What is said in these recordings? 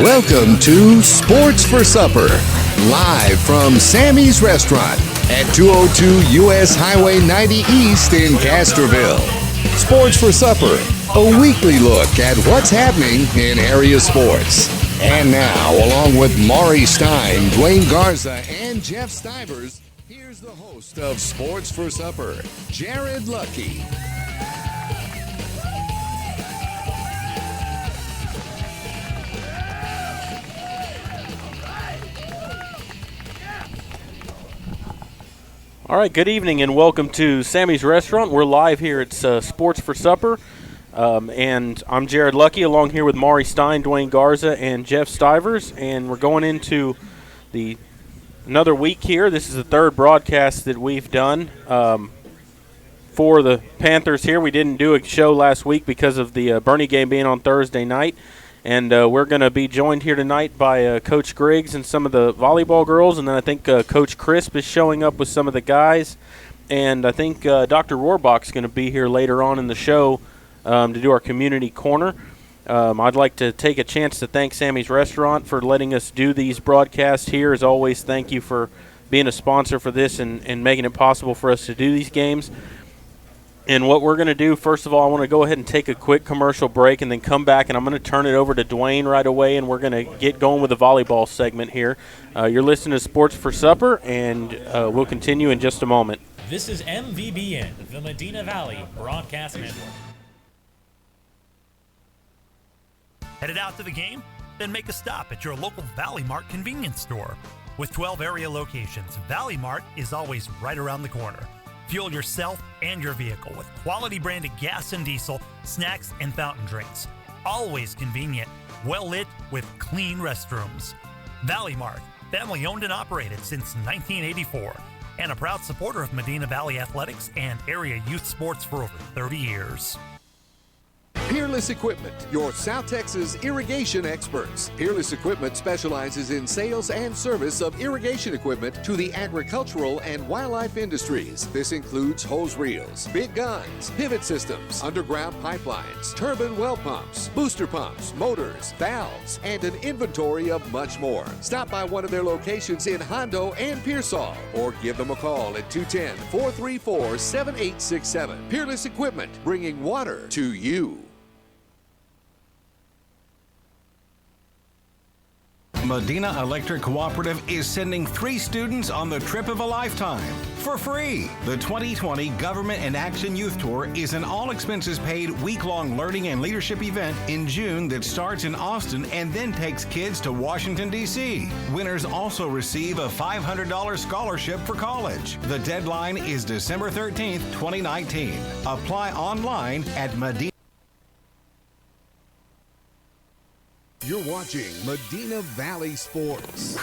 Welcome to Sports for Supper, live from Sammy's Restaurant at 202 U.S. Highway 90 East in Castroville. Sports for Supper, a weekly look at what's happening in area sports. And now, along with Maury Stein, Dwayne Garza, and Jeff Stivers, here's the host of Sports for Supper, Jared Lucky. All right, good evening and welcome to Sammy's Restaurant. We're live here at Sports for Supper, and I'm Jared Lucky along here with Maury Stein, Dwayne Garza, and Jeff Stivers, and we're going into another week here. This is the third broadcast that we've done for the Panthers here. We didn't do a show last week because of the Bernie game being on Thursday night. And we're going to be joined here tonight by Coach Griggs and some of the volleyball girls. And then I think Coach Crisp is showing up with some of the guys. And I think Dr. Rohrbach is going to be here later on in the show to do our community corner. I'd like to take a chance to thank Sammy's Restaurant for letting us do these broadcasts here. As always, thank you for being a sponsor for this and making it possible for us to do these games. And what we're going to do, first of all, I want to go ahead and take a quick commercial break and then come back, and I'm going to turn it over to Dwayne right away, and we're going to get going with the volleyball segment here. You're listening to Sports for Supper, and we'll continue in just a moment. This is MVBN, the Medina Valley Broadcast Network. Headed out to the game? Then make a stop at your local Valley Mart convenience store. With 12 area locations, Valley Mart is always right around the corner. Fuel yourself and your vehicle with quality branded gas and diesel, snacks, and fountain drinks. Always convenient, well lit with clean restrooms. Valley Mart, family owned and operated since 1984, and a proud supporter of Medina Valley athletics and area youth sports for over 30 years. Peerless Equipment, your South Texas irrigation experts. Peerless Equipment specializes in sales and service of irrigation equipment to the agricultural and wildlife industries. This includes hose reels, big guns, pivot systems, underground pipelines, turbine well pumps, booster pumps, motors, valves, and an inventory of much more. Stop by one of their locations in Hondo and Pearsall, or give them a call at 210-434-7867. Peerless Equipment, bringing water to you. Medina Electric Cooperative is sending 3 students on the trip of a lifetime for free. The 2020 Government in Action Youth Tour is an all-expenses-paid week-long learning and leadership event in June that starts in Austin and then takes kids to Washington, D.C. Winners also receive a $500 scholarship for college. The deadline is December 13th, 2019. Apply online at Medina. You're watching Medina Valley Sports.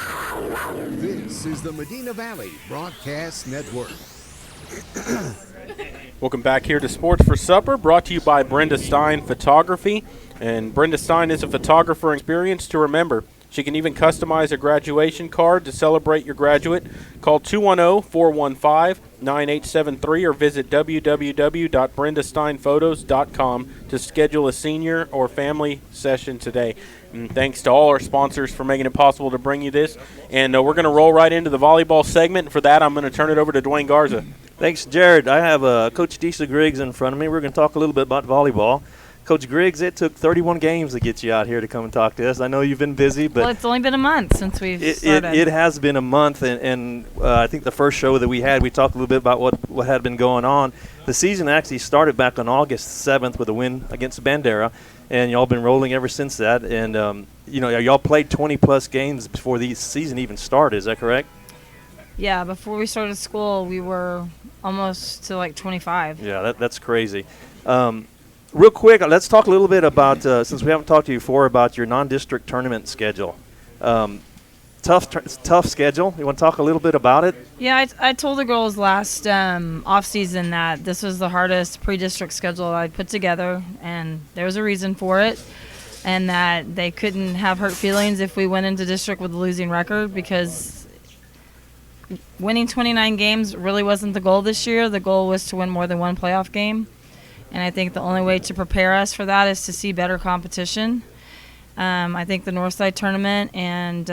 This is the Medina Valley Broadcast Network. Welcome back here to Sports for Supper, brought to you by Brenda Stein Photography. And Brenda Stein is a photographer experience to remember. She can even customize a graduation card to celebrate your graduate. Call 210-415-9873 or visit www.brendasteinphotos.com to schedule a senior or family session today. And thanks to all our sponsors for making it possible to bring you this. And we're going to roll right into the volleyball segment. And for that, I'm going to turn it over to Dwayne Garza. Thanks, Jared. I have Coach Deisha Griggs in front of me. We're going to talk a little bit about volleyball. Coach Griggs, it took 31 games to get you out here to come and talk to us. I know you've been busy, but it's only been a month since we've started. It has been a month, and I think the first show that we had, we talked a little bit about what had been going on. The season actually started back on August 7th with a win against Bandera, and y'all been rolling ever since that. And y'all played 20-plus games before the season even started. Is that correct? Yeah, before we started school, we were almost to like 25. Yeah, that's crazy. Real quick, let's talk a little bit about, since we haven't talked to you before, about your non-district tournament schedule. Tough schedule. You want to talk a little bit about it? Yeah, I told the girls last off-season that this was the hardest pre-district schedule I'd put together, and there was a reason for it, and that they couldn't have hurt feelings if we went into district with a losing record, because winning 29 games really wasn't the goal this year. The goal was to win more than one playoff game. And I think the only way to prepare us for that is to see better competition. I think the Northside tournament and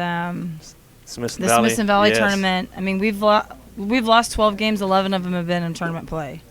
Smithson the Valley. Smithson Valley Yes. tournament. I mean, we've lost 12 games. 11 of them have been in tournament play.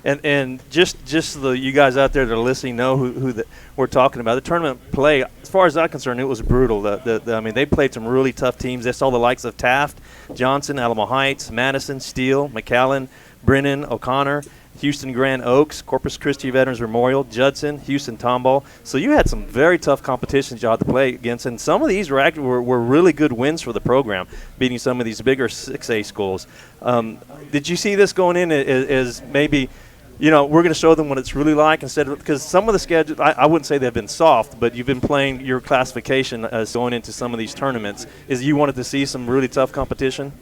And just so you guys out there that are listening know who we're talking about. The tournament play, as far as I'm concerned, it was brutal. I mean, they played some really tough teams. They saw the likes of Taft, Johnson, Alamo Heights, Madison, Steele, McAllen, Brennan, O'Connor, Houston Grand Oaks, Corpus Christi Veterans Memorial, Judson, Houston Tomball. So you had some very tough competitions you had to play against, and some of these were really good wins for the program, beating some of these bigger 6A schools. Did you see this going in as maybe – we're going to show them what it's really like instead of – because some of the schedules, I wouldn't say they've been soft, but you've been playing your classification as going into some of these tournaments. Is you wanted to see some really tough competition?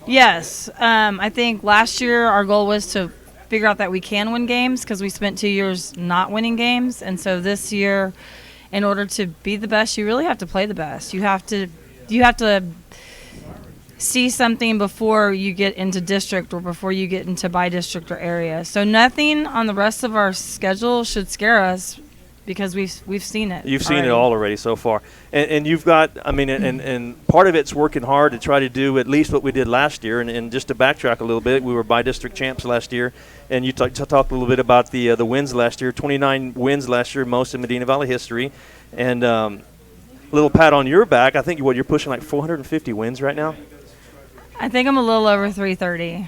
Yes. I think last year our goal was to figure out that we can win games because we spent 2 years not winning games. And so this year, in order to be the best, you really have to play the best. You have to see something before you get into district or before you get into by district or area. So nothing on the rest of our schedule should scare us because we've seen it. You've seen it all already so far. And you've got, I mean, and part of it's working hard to try to do at least what we did last year. And just to backtrack a little bit, we were by district champs last year. And you talked a little bit about the wins last year, 29 wins last year, most in Medina Valley history. And a little pat on your back. I think you're pushing like 450 wins right now. I think I'm a little over 330.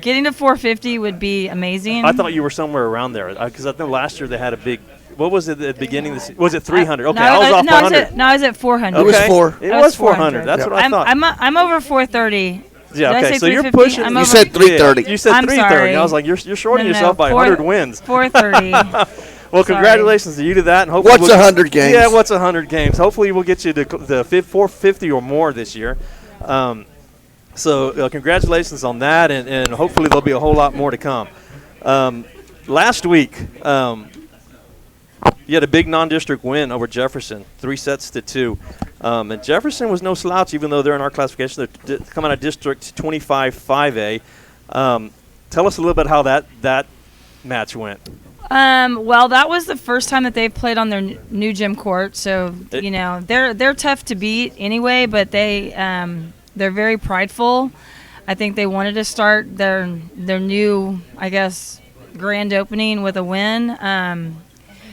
Getting to 450 would be amazing. I thought you were somewhere around there because I think last year they had a big. What was it at the beginning of the season? Was it 300? Okay, I was off 100. I was at 400. Okay. It was 400. That's what I thought. I'm over 430. Yeah, Did I okay, say so you're 350? pushing. You said 330. Yeah, you said I'm 330. sorry. I was like, you're shorting yourself by 100 wins. 430. Well, congratulations to you to that. And hopefully What's 100 games? Yeah, what's 100 games? Hopefully we'll get you to the 450 or more this year. So congratulations on that, and hopefully there'll be a whole lot more to come. Last week, you had a big non-district win over Jefferson, 3-2. And Jefferson was no slouch, even though they're in our classification. They're coming out of District 25 5A. Tell us a little bit how that match went. Well, that was the first time that they've played on their new gym court. So, they're tough to beat anyway, but they're very prideful. I think they wanted to start their new, I guess, grand opening with a win.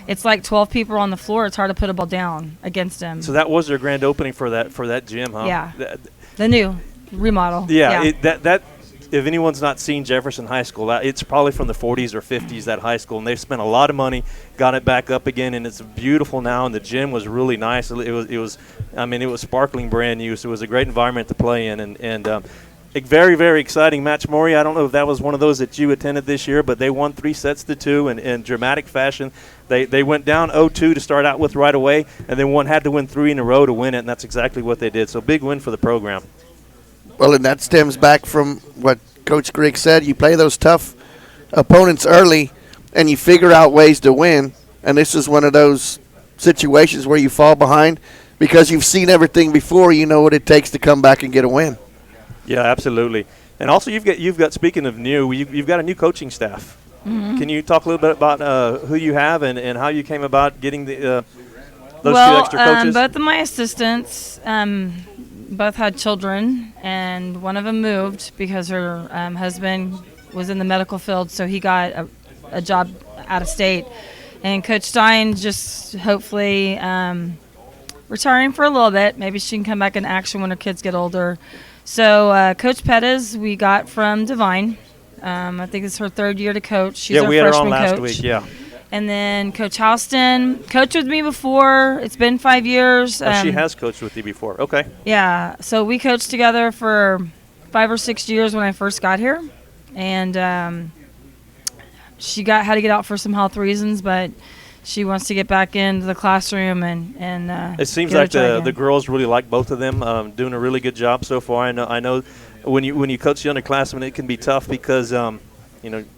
It's like 12 people on the floor. It's hard to put a ball down against them. So that was their grand opening for that gym, huh? Yeah. The new remodel. Yeah. That if anyone's not seen Jefferson High School, it's probably from the 40s or 50s, that high school, and they've spent a lot of money, got it back up again, and it's beautiful now, and the gym was really nice. It was sparkling brand new, so it was a great environment to play in, and a very, very exciting match. Maury, I don't know if that was one of those that you attended this year, but they won 3-2 in dramatic fashion. They went down 0-2 to start out with right away, and then had to win 3 in a row to win it, and that's exactly what they did. So big win for the program. Well, and that stems back from what Coach Grigg said. You play those tough opponents early, and you figure out ways to win. And this is one of those situations where you fall behind because you've seen everything before. You know what it takes to come back and get a win. Yeah, absolutely. And also, you've got speaking of new, you've got a new coaching staff. Mm-hmm. Can you talk a little bit about who you have and how you came about getting those 2 extra coaches? Both of my assistants both had children, and one of them moved because her husband was in the medical field, so he got a job out of state. And Coach Stein just hopefully retiring for a little bit. Maybe she can come back in action when her kids get older. So Coach Pettis we got from Divine. I think it's her 3rd year to coach. She's our we had her freshman on last coach. week, yeah. And then Coach Houston coached with me before. It's been 5 years. She has coached with you before. Okay. Yeah. So we coached together for 5 or 6 years when I first got here. And she had to get out for some health reasons, but she wants to get back into the classroom and it seems like the girls really like both of them, doing a really good job so far. I know when you coach the underclassmen, it can be tough because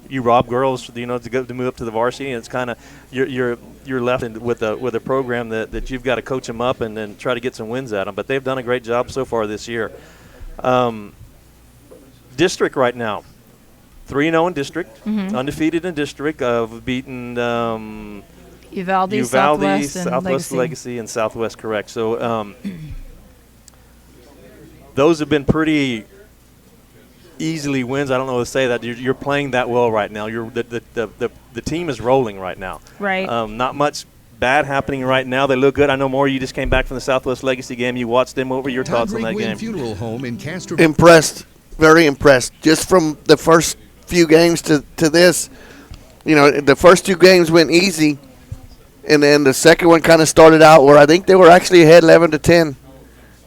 you rob girls to move up to the varsity, and it's kind of you're left with a program that you've got to coach them up and then try to get some wins at them. But they've done a great job so far this year. District right now, 3-0 in district, undefeated in district. We've beaten Uvalde, Southwest Legacy, and Southwest, correct. So those have been pretty easily wins. I don't know how to say that. You're playing that well right now. The team is rolling right now. Right. Not much bad happening right now. They look good. I know, Maury, you just came back from the Southwest Legacy game. You watched them. What were your thoughts on that game? Funeral Home in Castro. Impressed, very impressed. Just from the first few games to this, the first 2 games went easy, and then the second one kind of started out where I think they were actually ahead 11-10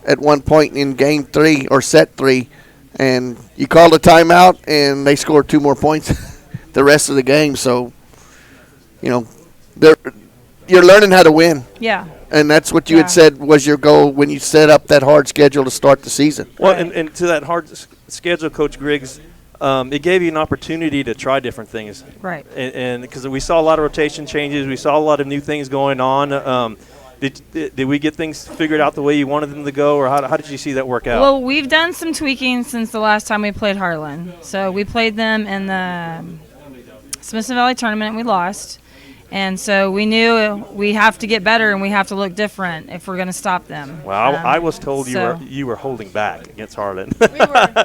at one point in game 3 or set 3, and you called a timeout and they scored 2 more points the rest of the game. So, you're learning how to win. Yeah. And that's what you had said was your goal when you set up that hard schedule to start the season. Well, and to that hard schedule, Coach Griggs, it gave you an opportunity to try different things. Right. And because we saw a lot of rotation changes, we saw a lot of new things going on. Did we get things figured out the way you wanted them to go, or how did you see that work out? Well, we've done some tweaking since the last time we played Harlan. So we played them in the Smithson Valley tournament, and we lost. And so we knew we have to get better and we have to look different if we're going to stop them. Well, I was told you were holding back against Harlan. We were.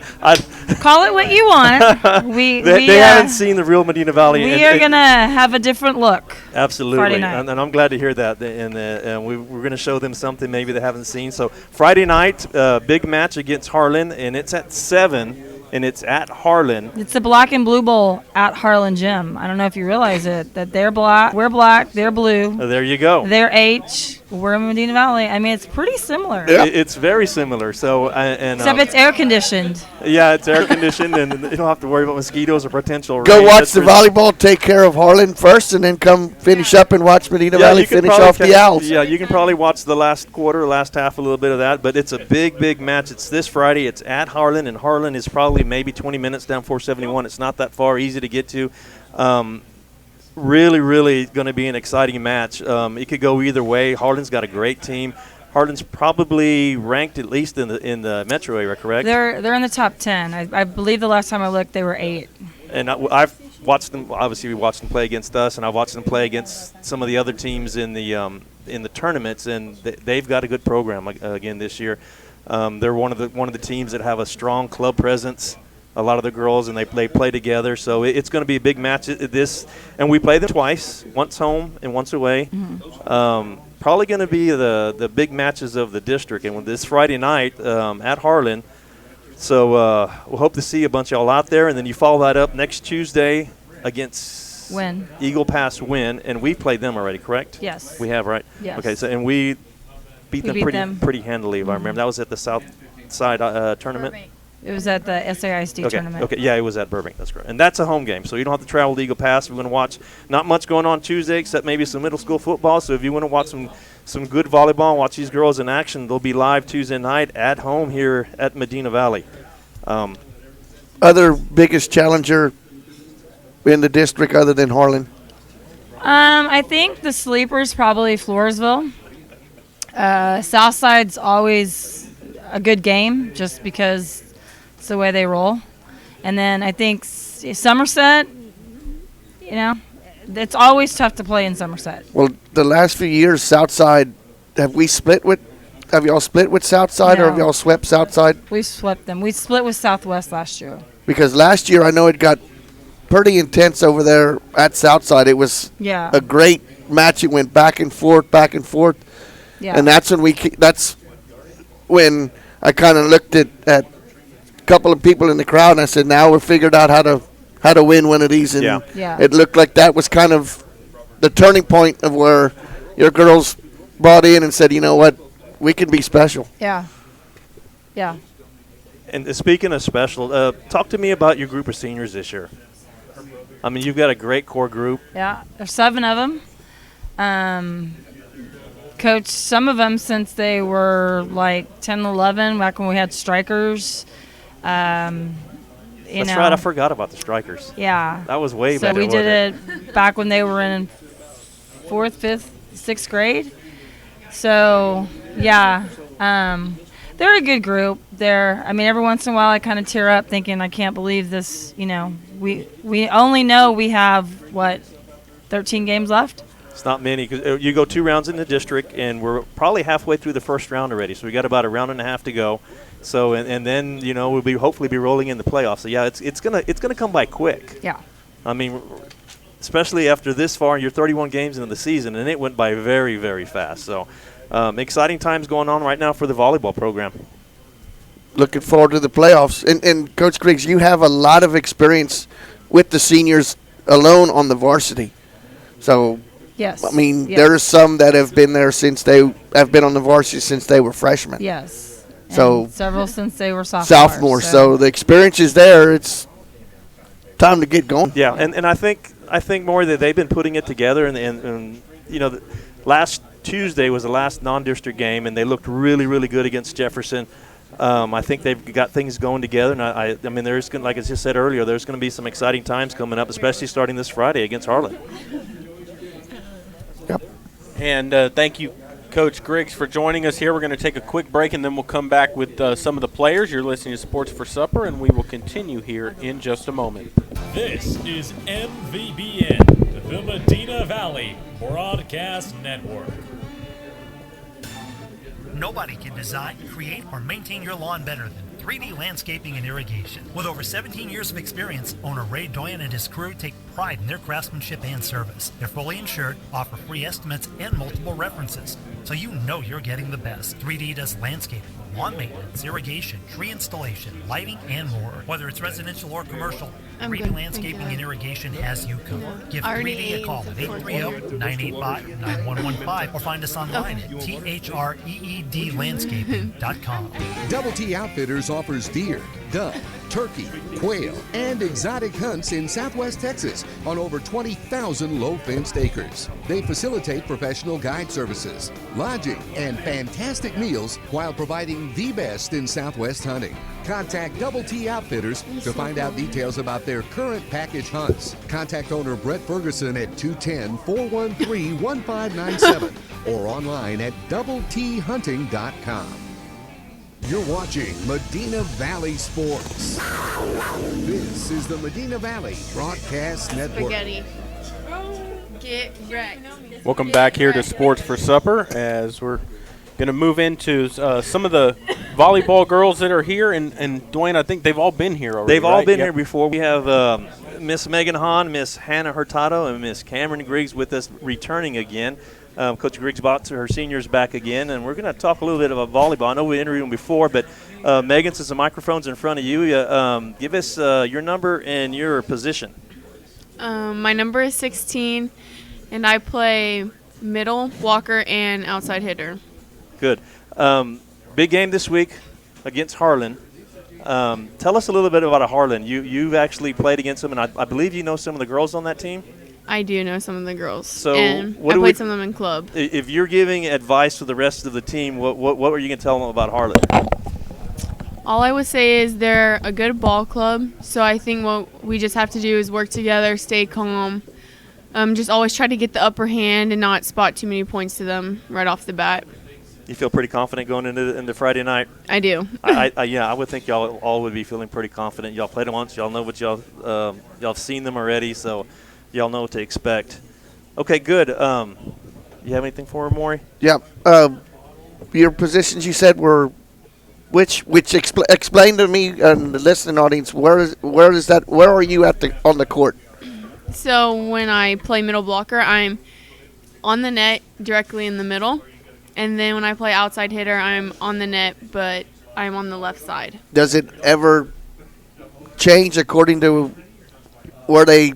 Call it what you want. They haven't seen the real Medina Valley. We are going to have a different look. Absolutely. Friday night. And I'm glad to hear that. And we're going to show them something maybe they haven't seen. So Friday night, big match against Harlan, and it's at 7. And it's at Harlan. It's the Black and Blue Bowl at Harlan Gym. I don't know if you realize it, that they're black, we're black, they're blue. There you go. They're H, we're Medina Valley. I mean, it's pretty similar. Yeah. It's very similar. So except it's air conditioned. Yeah, it's air conditioned, and you don't have to worry about mosquitoes or potential rain. Go watch the volleyball, take care of Harlan first, and then come finish up and watch Medina Valley finish off the Owls. Yeah, you can probably watch the last quarter, last half, a little bit of that. But it's a big, big match. It's this Friday. It's at Harlan, and Harlan is probably maybe 20 minutes down 471. It's not that far, easy to get to. Really, really going to be an exciting match. It could go either way. Harlan's got a great team. Harlan's probably ranked at least in the metro area, correct? They're in the top 10. I believe the last time I looked, they were 8. And I've watched them. Obviously, we watched them play against us, and I watched them play against some of the other teams in the tournaments, and they've got a good program again this year. They're one of the teams that have a strong club presence. A lot of the girls, and they play together, so it's going to be a big match. And we play them twice, once home and once away. Mm-hmm. Probably going to be the big matches of the district, and this Friday night at Harlan. So we'll hope to see a bunch of y'all out there, and then you follow that up next Tuesday against Eagle Pass Win, and we played them already, correct? Yes. We have, right? Yes. Okay, so and we beat them pretty handily, if I remember. That was at the South Side tournament. Burbank. It was at the SAISD tournament. Okay, yeah, it was at Burbank. That's correct. And that's a home game, so you don't have to travel to Eagle Pass. We're going to watch not much going on Tuesday except maybe some middle school football. So if you want to watch some good volleyball, watch these girls in action, they'll be live Tuesday night at home here at Medina Valley. Other biggest challenger in the district other than Harlan? I think the sleeper's probably Floresville. Southside's always a good game just because it's the way they roll. And then I think Somerset, it's always tough to play in Somerset. Well, the last few years, Southside, have y'all split with Southside, or have y'all swept Southside? We swept them. We split with Southwest last year. Because last year I know it got pretty intense over there at Southside. It was a great match. It went back and forth. Yeah. And that's when I kind of looked at a couple of people in the crowd and I said, now we're figured out how to win one of these. And it looked like that was kind of the turning point of where your girls brought in and said, you know what, we can be special. Yeah. And speaking of special, talk to me about your group of seniors this year. I mean, you've got a great core group. Yeah, there's 7 of them. Coached some of them since they were like 10, 11, back when we had strikers. That's right, I forgot about the strikers. Yeah. That was way better. So we did it back when they were in 4th, 5th, 6th grade. So, yeah. They're a good group. Every once in a while I kind of tear up thinking I can't believe this, we only know we have, 13 games left? It's not many because you go 2 rounds in the district, and we're probably halfway through the first round already. So we got about a round and a half to go. So and then we'll be hopefully be rolling in the playoffs. So yeah, it's gonna come by quick. Yeah. I mean, especially after this far, you're 31 games into the season, and it went by very, very fast. So exciting times going on right now for the volleyball program. Looking forward to the playoffs. And Coach Griggs, you have a lot of experience with the seniors alone on the varsity. So, Yes. I mean, Yes. there's some that have been there since they have been on the varsity since they were freshmen. Yes. So- And several since they were sophomores. Sophomores. So the experience is there. It's time to get going. Yeah, and I think more that they've been putting it together, and last Tuesday was the last non-district game, and they looked really, really good against Jefferson. I think they've got things going together, and I mean, there's gonna, like I just said earlier, there's going to be some exciting times coming up, especially starting this Friday against Harlan. Yep. And thank you, Coach Griggs, for joining us here. We're going to take a quick break, and then we'll come back with some of the players. You're listening to Sports for Supper, and we will continue here in just a moment. This is MVBN, the Medina Valley Broadcast Network. Nobody can design, create, or maintain your lawn better than 3D Landscaping and Irrigation. With over 17 years of experience, owner Ray Doyen and his crew take pride in their craftsmanship and service. They're fully insured, offer free estimates, and multiple references, so you know you're getting the best. 3D does landscaping, lawn maintenance, irrigation, tree installation, lighting, and more. Whether it's residential or commercial, 3D Landscaping and Irrigation has you covered. Give 3D a call at 830-985-9115 or find us online at threedlandscaping.com. Double T Outfitters offers deer, dove, turkey, quail, and exotic hunts in Southwest Texas on over 20,000 low-fenced acres. They facilitate professional guide services, lodging, and fantastic meals while providing the best in Southwest hunting. Contact Double T Outfitters to find out details about their current package hunts. Contact owner Brett Ferguson at 210-413-1597 or online at doublethunting.com. You're watching Medina Valley Sports. This is the Medina Valley Broadcast Network. Spaghetti. Get wrecked. Welcome back here to Sports for Supper, as we're going to move into some of the volleyball girls that are here. And Dwayne, I think they've all been here already. They've all right? been Yep. here before. We have Miss Megan Hahn, Miss Hannah Hurtado, and Miss Cameron Griggs with us returning again. Coach Griggs brought her seniors back again, and we're going to talk a little bit about volleyball. I know we interviewed them before, but Megan, since the microphone's in front of you, give us your number and your position. My number is 16, and I play middle, blocker, and outside hitter. Good. Big game this week against Harlan. Tell us a little bit about Harlan. You've actually played against them, and I believe you know some of the girls on that team. I do know some of the girls, So and what I do played we- some of them in club. If you're giving advice to the rest of the team, what were you going to tell them about Harlan? All I would say is they're a good ball club, so I think what we just have to do is work together, stay calm, just always try to get the upper hand and not spot too many points to them right off the bat. You feel pretty confident going into Friday night? I do. I would think y'all all would be feeling pretty confident. Y'all played them once. Y'all know what y'all have seen them already, so y'all know what to expect. Okay, good. You have anything for her, Maury? Yeah. Your positions you said were which explain to me and the listening audience where are you on the court? So when I play middle blocker, I'm on the net directly in the middle. And then when I play outside hitter, I'm on the net, but I'm on the left side. Does it ever change according to where they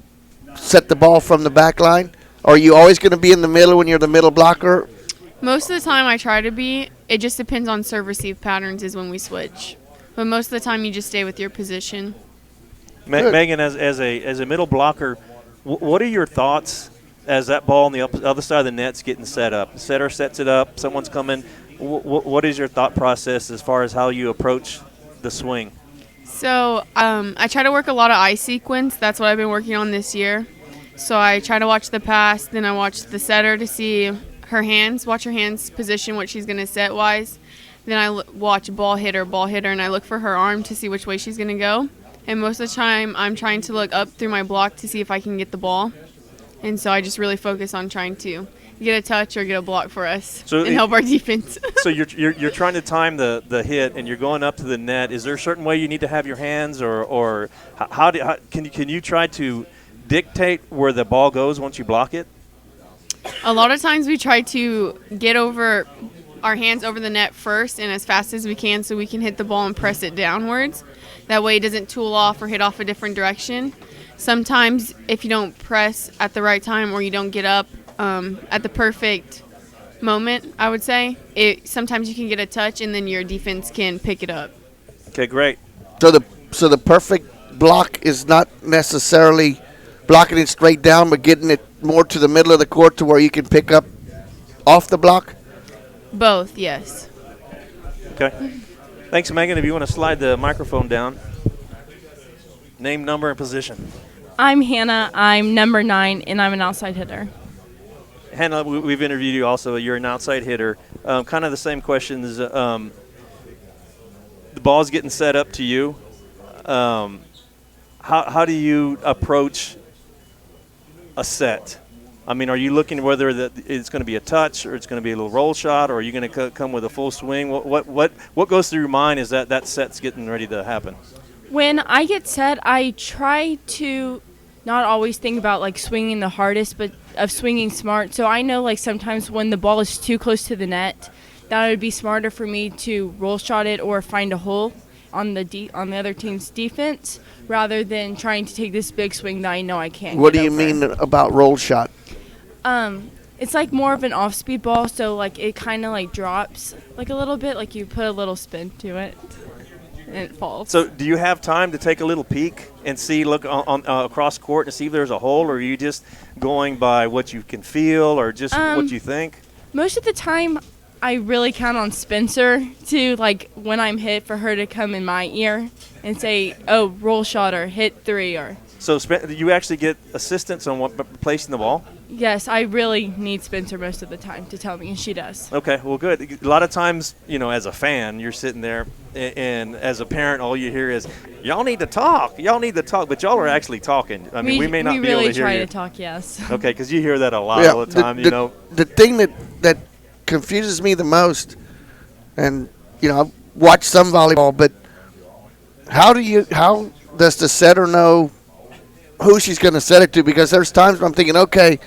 set the ball from the back line? Are you always going to be in the middle when you're the middle blocker? Most of the time I try to be. It just depends on serve receive patterns is when we switch. But most of the time you just stay with your position. Megan, as a middle blocker, what are your thoughts as that ball on the other side of the net's getting set up? The setter sets it up, someone's coming. What is your thought process as far as how you approach the swing? So I try to work a lot of eye sequence. That's what I've been working on this year. So I try to watch the pass, then I watch the setter to see her hands, watch her hands position, what she's going to set wise. Then I watch ball hitter, and I look for her arm to see which way she's going to go. And most of the time I'm trying to look up through my block to see if I can get the ball. And so I just really focus on trying to get a touch or get a block for us So and help our defense. So you're trying to time the hit, and you're going up to the net. Is there a certain way you need to have your hands, or how can you try to dictate where the ball goes once you block it? A lot of times we try to get over our hands over the net first and as fast as we can so we can hit the ball and press it downwards. That way it doesn't tool off or hit off a different direction. Sometimes if you don't press at the right time or you don't get up at the perfect moment, I would say, sometimes you can get a touch and then your defense can pick it up. Okay, great. So the perfect block is not necessarily blocking it straight down, but getting it more to the middle of the court to where you can pick up off the block? Both, yes. Okay. Thanks, Megan. If you want to slide the microphone down. Name, number, and position. I'm Hannah. I'm number 9, and I'm an outside hitter. Hannah, we've interviewed you also. You're an outside hitter. Kind of the same questions. The ball's getting set up to you. How do you approach a set? I mean, are you looking whether it's going to be a touch or it's going to be a little roll shot, or are you going to come with a full swing? What goes through your mind is that set's getting ready to happen? When I get set, I try to not always think about like swinging the hardest, but of swinging smart. So I know like sometimes when the ball is too close to the net, that would be smarter for me to roll shot it or find a hole on the other team's defense rather than trying to take this big swing that I know I can't. What do you mean about roll shot? It's like more of an off-speed ball, so like it kind of like drops like a little bit, like you put a little spin to it and it falls. So do you have time to take a little peek and look on across court and see if there's a hole, or are you just going by what you can feel or just what you think? Most of the time, I really count on Spencer to, like, when I'm hit, for her to come in my ear and say, oh, roll shot or hit 3 or. So you actually get assistance on placing the ball? Yes, I really need Spencer most of the time to tell me, and she does. Okay, well, good. A lot of times, as a fan, you're sitting there, and as a parent, all you hear is, y'all need to talk, but y'all are actually talking. I mean, we may not be really able to hear you. try to talk, yes. Okay, because you hear that a lot all the time, The thing that confuses me the most, and, I've watched some volleyball, but how does the setter know who she's going to set it to? Because there's times when I'm thinking, okay,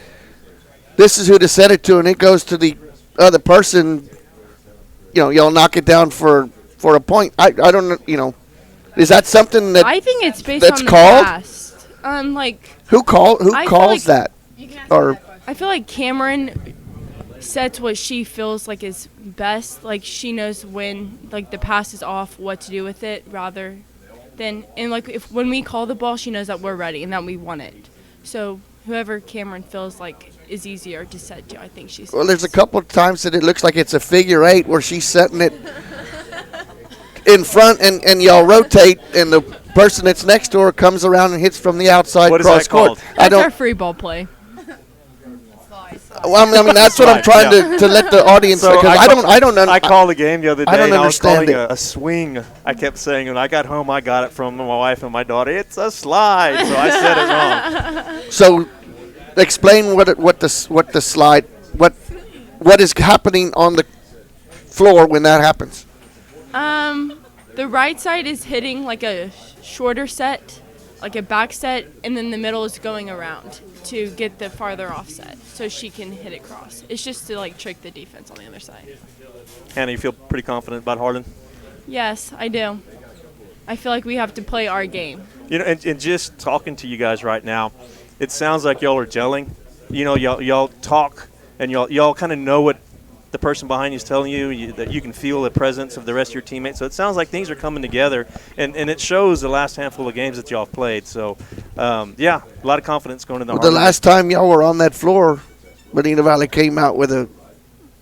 this is who to set it to, and it goes to the other person. You'll knock it down for a point. I don't know. Is that something that I think it's based that's on the called? past. Who calls that? Or I feel like Cameron sets what she feels like is best. Like she knows when like the pass is off, what to do with it, rather than when we call the ball, she knows that we're ready and that we want it. So whoever Cameron feels like is easier to set to, I think she's. Well, there's a couple of times that it looks like it's a figure 8 where she's setting it in front, and y'all rotate, and the person that's next to her comes around and hits from the outside cross court. That's our free ball play. Well, I mean that's what I'm trying to let the audience know, because I called the game the other day. I don't understand was calling a swing. I kept saying, when I got home, I got it from my wife and my daughter. It's a slide, so I said it wrong. So, explain what the slide, what is happening on the floor when that happens. The right side is hitting like a shorter set, like a back set, and then the middle is going around to get the farther offset so she can hit it cross. It's just to like trick the defense on the other side. Hannah, you feel pretty confident about Harlan? Yes, I do. I feel like we have to play our game. And just talking to you guys right now, it sounds like y'all are gelling. Y'all talk, and y'all kind of know what the person behind you is telling you, that you can feel the presence of the rest of your teammates. So it sounds like things are coming together, and it shows the last handful of games that y'all have played. So, a lot of confidence going into the last time y'all were on that floor, Medina Valley came out with a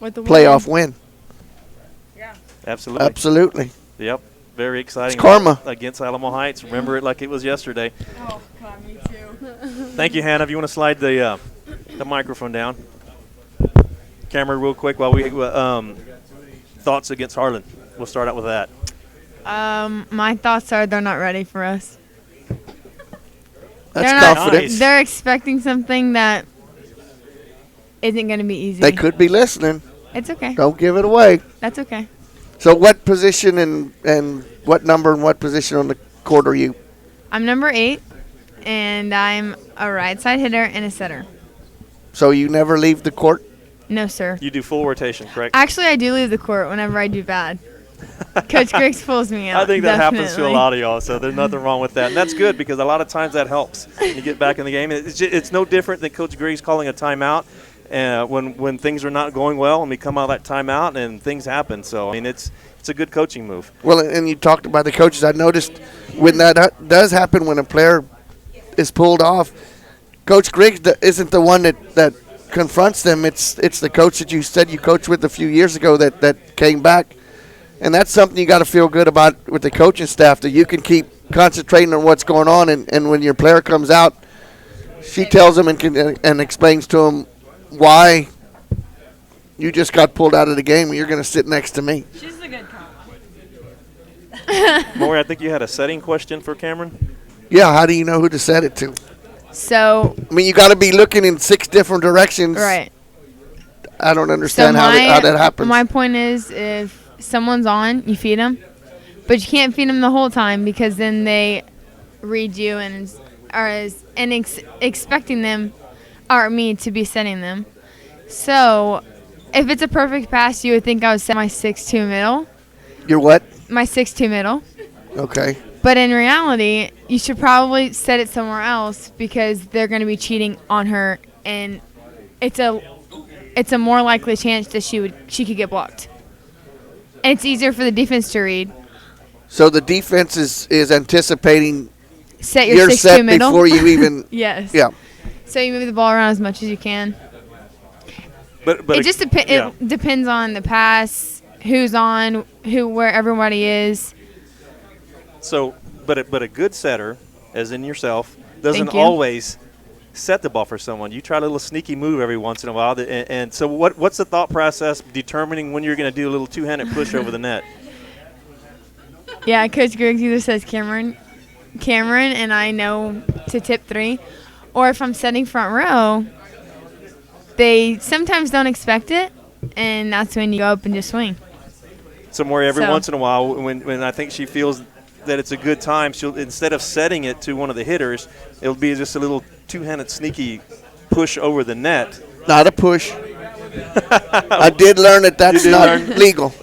playoff win. Yeah. Absolutely. Absolutely. Yep. Very exciting. It's karma. Against Alamo Heights. Remember it like it was yesterday. Oh, God, me too. Thank you, Hannah. If you want to slide the microphone down. Camera, real quick, while we thoughts against Harlan. We'll start out with that. My thoughts are they're not ready for us. That's confident. They're expecting something that isn't going to be easy. They could be listening. It's okay. Don't give it away. That's okay. So what position and what number and what position on the court are you? I'm number 8, and I'm a right side hitter and a setter. So you never leave the court? No, sir. You do full rotation, correct? Actually, I do leave the court whenever I do bad. Coach Griggs pulls me out. I think that happens to a definitely. lot of y'all, so there's nothing wrong with that. And that's good because a lot of times that helps. You get back in the game. It's no different than Coach Griggs calling a timeout when things are not going well and we come out of that timeout and things happen. So, I mean, it's a good coaching move. Well, and you talked about the coaches. I noticed when that does happen, when a player is pulled off, Coach Griggs isn't the one that confronts them. It's the coach that you said you coached with a few years ago that came back. And that's something you got to feel good about with the coaching staff, that you can keep concentrating on what's going on. And when your player comes out, she tells them and explains to them why you just got pulled out of the game and you're going to sit next to me. She's the good cop. Maury, I think you had a setting question for Cameron. Yeah, how do you know who to set it to? So, I mean, you got to be looking in 6 different directions. right. I don't understand how that happens. My point is, if someone's on, you feed them. But you can't feed them the whole time because then they read you and expecting them or me to be setting them. So, if it's a perfect pass, you would think I would set my 6'2" middle. Your what? My 6'2" middle. Okay. But in reality, you should probably set it somewhere else because they're going to be cheating on her, and it's a more likely chance that she could get blocked. And it's easier for the defense to read. So the defense is anticipating Set your your 6'2" set middle before you even. Yes. Yeah. So you move the ball around as much as you can. But It just it depends on the pass, who's on, where everybody is. So, but a good setter, as in yourself, doesn't Thank you. always set the ball for someone. You try a little sneaky move every once in a while. And so what's the thought process determining when you're going to do a little two-handed push over the net? Yeah, Coach Griggs either says Cameron, and I know to tip 3. Or if I'm setting front row, they sometimes don't expect it, and that's when you go up and just swing. So, Maury, every So- once in a while, when I think she feels that it's a good time, she'll, instead of setting it to one of the hitters, it'll be just a little two-handed sneaky push over the net. Not a push. I did learn that that's not legal.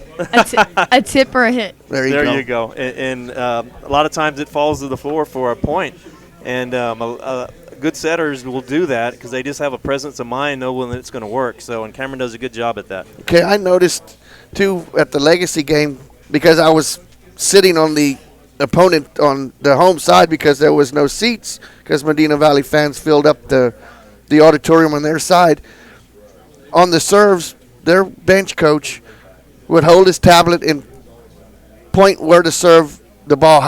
A tip or a hit. There you go. And a lot of times it falls to the floor for a point. And good setters will do that because they just have a presence of mind, know when it's going to work. So, and Cameron does a good job at that. Okay, I noticed, too, at the Legacy game, because I was sitting on the opponent on the home side because there was no seats because Medina Valley fans filled up the auditorium on their side. On the serves, their bench coach would hold his tablet and point where to serve the ball.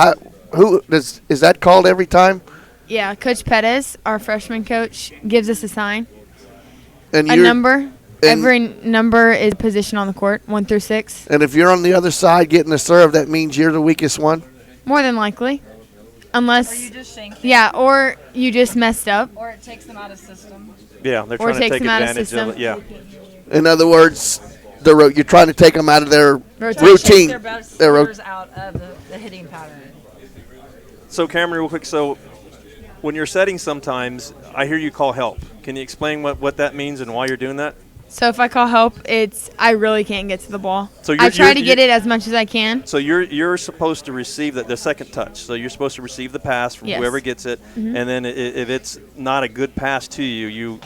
Is that called every time? Yeah, Coach Pettis, our freshman coach, gives us a sign. And A number. Every number is a position on the court, 1 through 6. And if you're on the other side getting a serve, that means you're the weakest one? More than likely. Unless. Or you just shank. Yeah, or you just messed up. Or it takes them out of system. Yeah, they're Or trying to takes take them out of advantage of it. system. Yeah. In other words, you're trying to take them out of their Rotation. routine. Their best Their hitters out of the hitting pattern. So, Cameron, real quick, so when you're setting sometimes, I hear you call help. Can you explain what that means and why you're doing that? So if I call help, I really can't get to the ball. So I try to get it as much as I can. So you're supposed to receive the second touch. So you're supposed to receive the pass from Yes. whoever gets it, Mhm. and then if it's not a good pass to you,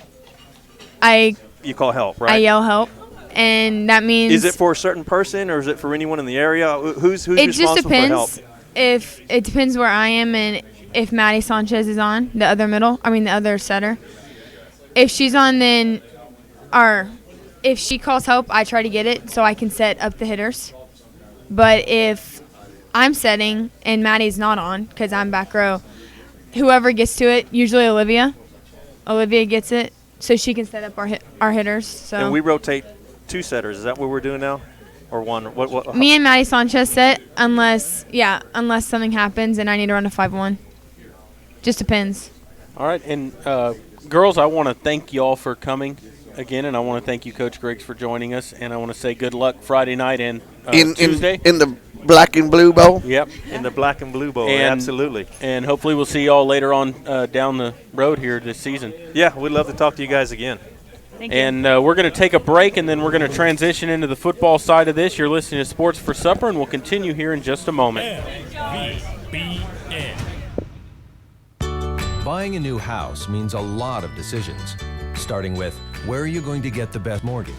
you call help, right? I yell help, and that means. Is it for a certain person or is it for anyone in the area? Who's It responsible just depends. for help? If it depends where I am and if Maddie Sanchez is on the other setter. If she's on, then if she calls help, I try to get it so I can set up the hitters. But if I'm setting and Maddie's not on because I'm back row, whoever gets to it, usually Olivia gets it so she can set up our hitters. So And we rotate 2 setters. Is that what we're doing now, or one? What? me and Maddie Sanchez set unless something happens and I need to run a 5-1. Just depends. All right, and girls, I want to thank you all for coming again, and I want to thank you, Coach Griggs, for joining us. And I want to say good luck Friday night and in Tuesday. In the Black and Blue Bowl? Yep. In the Black and Blue Bowl, And- absolutely. And hopefully we'll see you all later on down the road here this season. Yeah, we'd love to talk to you guys again. Thank you. And we're going to take a break, and then we're going to transition into the football side of this. You're listening to Sports for Supper, and we'll continue here in just a moment. MVBN. Buying a new house means a lot of decisions, starting with where are you going to get the best mortgage?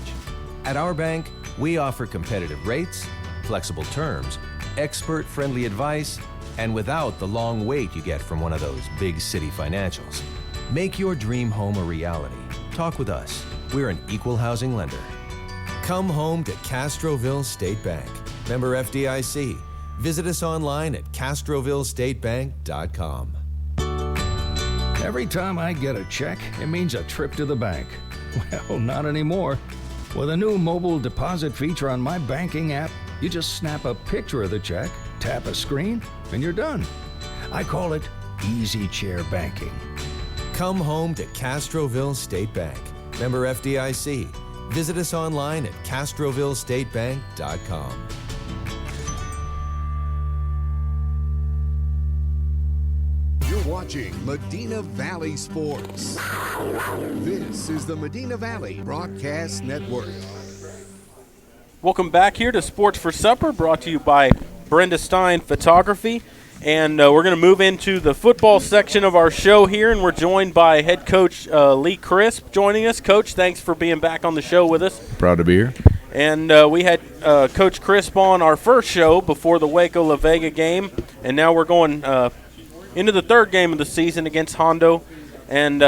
At our bank, we offer competitive rates, flexible terms, expert-friendly advice, and without the long wait you get from one of those big city financials. Make your dream home a reality. Talk with us. We're an equal housing lender. Come home to Castroville State Bank. Member FDIC. Visit us online at castrovillestatebank.com. Every time I get a check, it means a trip to the bank. Well, not anymore. With a new mobile deposit feature on my banking app, you just snap a picture of the check, tap a screen, and you're done. I call it Easy Chair Banking. Come home to Castroville State Bank. Member FDIC. Visit us online at castrovillestatebank.com. You're watching Medina Valley Sports. This is the Medina Valley Broadcast Network. Welcome back here to Sports for Supper, brought to you by Brenda Stein Photography. And we're going to move into the football section of our show here, and we're joined by head coach Lee Crisp joining us. Coach, thanks for being back on the show with us. Proud to be here. And we had Coach Crisp on our first show before the Waco-La Vega game, and now we're going into the third game of the season against Hondo. And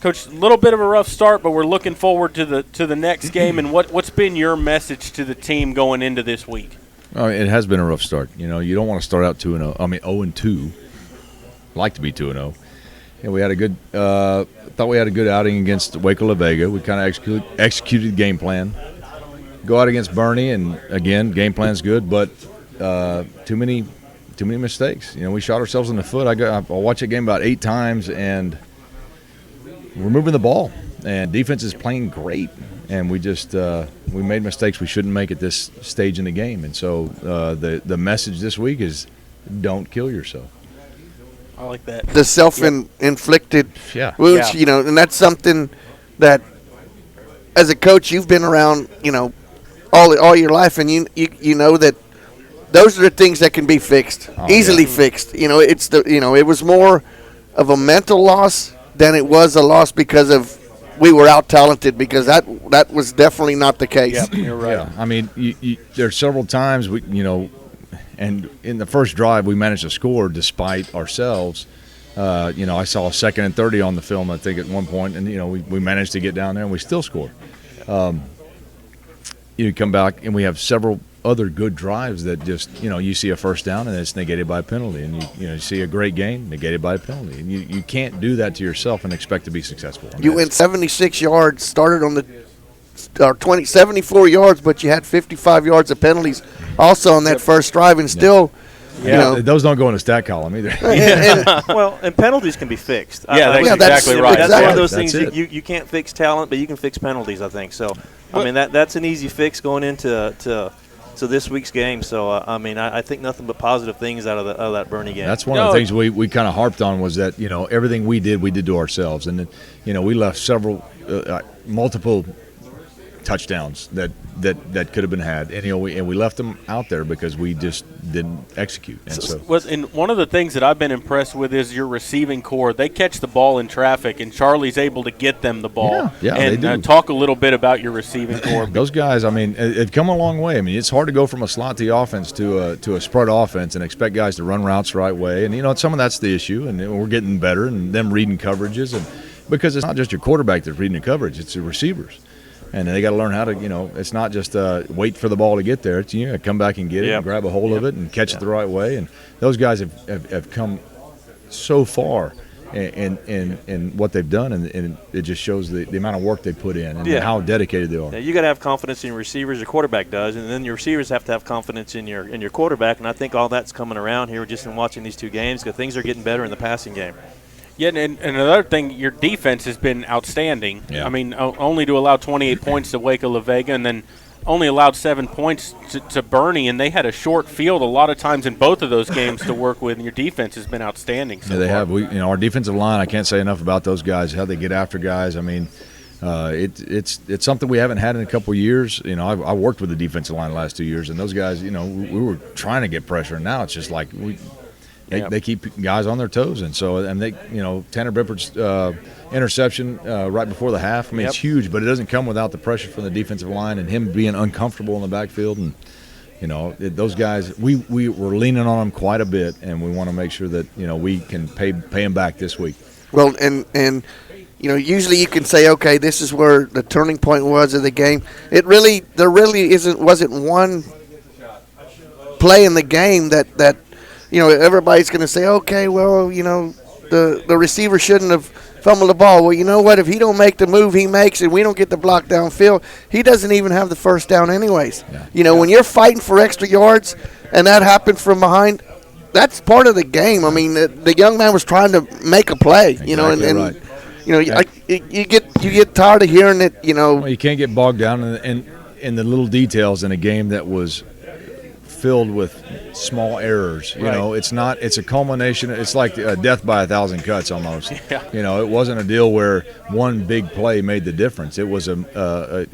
Coach, a little bit of a rough start, but we're looking forward to the next game. And what's been your message to the team going into this week? It has been a rough start. You know, you don't want to start out 2-0. I mean, 0-2. Like to be 2-0. And we had a good. Thought we had a good outing against Waco-La Vega. We kind of executed game plan. Go out against Bernie, and again, game plan's good, but too many mistakes. You know, we shot ourselves in the foot. I watched that game about 8 times, and we're moving the ball, and defense is playing great. And we just we made mistakes we shouldn't make at this stage in the game. And so the message this week is don't kill yourself. I like that. The self-inflicted wounds, Yeah. you know, and that's something that as a coach you've been around, you know, all your life, and you know that those are the things that can be fixed, easily fixed. You know, it was more of a mental loss than it was a loss because of we were out talented, because that was definitely not the case. Yeah, you're right. Yeah, I mean, there are several times and in the first drive we managed to score despite ourselves. I saw a 2nd and 30 on the film, I think, at one point, and we managed to get down there and we still scored. You come back and we have several other good drives that just you see a first down and it's negated by a penalty, and you see a great game negated by a penalty, and you can't do that to yourself and expect to be successful. You went 76 yards, started on the 74 yards, but you had 55 yards of penalties also on that first drive, and still. Those don't go in the stat column either. And penalties can be fixed. Yeah, that's exactly right. That's one of those That's things it. you can't fix talent, but you can fix penalties, I think. So, I mean, that's an easy fix going into this week's game. So, I think nothing but positive things out of that Bernie game. That's one of the things we kind of harped on, was that everything we did to ourselves, and then we left multiple touchdowns that could have been had, and we left them out there because we just didn't execute. And one of the things that I've been impressed with is your receiving core. They catch the ball in traffic, and Charlie's able to get them the ball. Yeah, and they do. Talk a little bit about your receiving core. Those guys, I mean, they've come a long way. I mean, it's hard to go from a slot T offense to a spread offense and expect guys to run routes the right way. And some of that's the issue, and we're getting better, and them reading coverages, and because it's not just your quarterback that's reading the coverage, it's the receivers. And they got to learn how to, it's not just wait for the ball to get there. It's come back and get it and grab a hold of it and catch it the right way. And those guys have come so far in what they've done, and it just shows the amount of work they put in and how dedicated they are. Yeah, you got to have confidence in your receivers. Your quarterback does, and then your receivers have to have confidence in your quarterback. And I think all that's coming around here just in watching these two games, because things are getting better in the passing game. Yeah, and another thing, your defense has been outstanding. Yeah. I mean, only to allow 28 points to Waco La Vega, and then only allowed 7 points to Bernie, and they had a short field a lot of times in both of those games to work with, and your defense has been outstanding so Yeah, they far. have. Our defensive line, I can't say enough about those guys, how they get after guys. I mean, it's something we haven't had in a couple of years. I worked with the defensive line the last 2 years, and those guys, we were trying to get pressure, and now it's just like they keep guys on their toes. And so, and they, Tanner Bifford's interception right before the half, I mean, it's huge, but it doesn't come without the pressure from the defensive line and him being uncomfortable in the backfield. And, those guys, we were leaning on them quite a bit, and we want to make sure that, we can pay them back this week. Well, and usually you can say, okay, this is where the turning point was of the game. There really wasn't one play in the game that everybody's going to say, okay, well, the receiver shouldn't have fumbled the ball. Well, you know what? If he don't make the move he makes and we don't get the block downfield, he doesn't even have the first down anyways. Yeah. When you're fighting for extra yards and that happened from behind, that's part of the game. I mean, the young man was trying to make a play, Right. You get tired of hearing it, Well, you can't get bogged down in the little details in a game that was filled with small errors. It's a culmination. It's like death by 1,000 cuts almost. Yeah. It wasn't a deal where one big play made the difference. It was a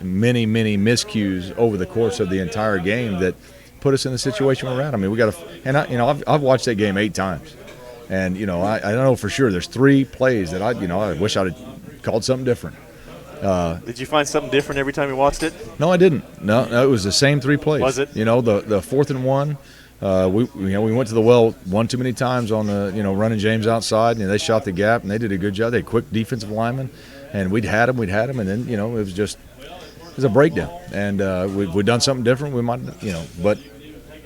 many miscues over the course of the entire game that put us in the situation we're at. I mean, we got to, and I've watched that game 8 times, and I don't know for sure. There's 3 plays that I wish I'd have called something different. Did you find something different every time you watched it? No, I didn't. No, it was the same 3 plays. Was it? The 4th and 1. We went to the well one too many times on the running James outside, and they shot the gap, and they did a good job. They had quick defensive linemen, and we'd had them, and then it was a breakdown, and we'd done something different. We might,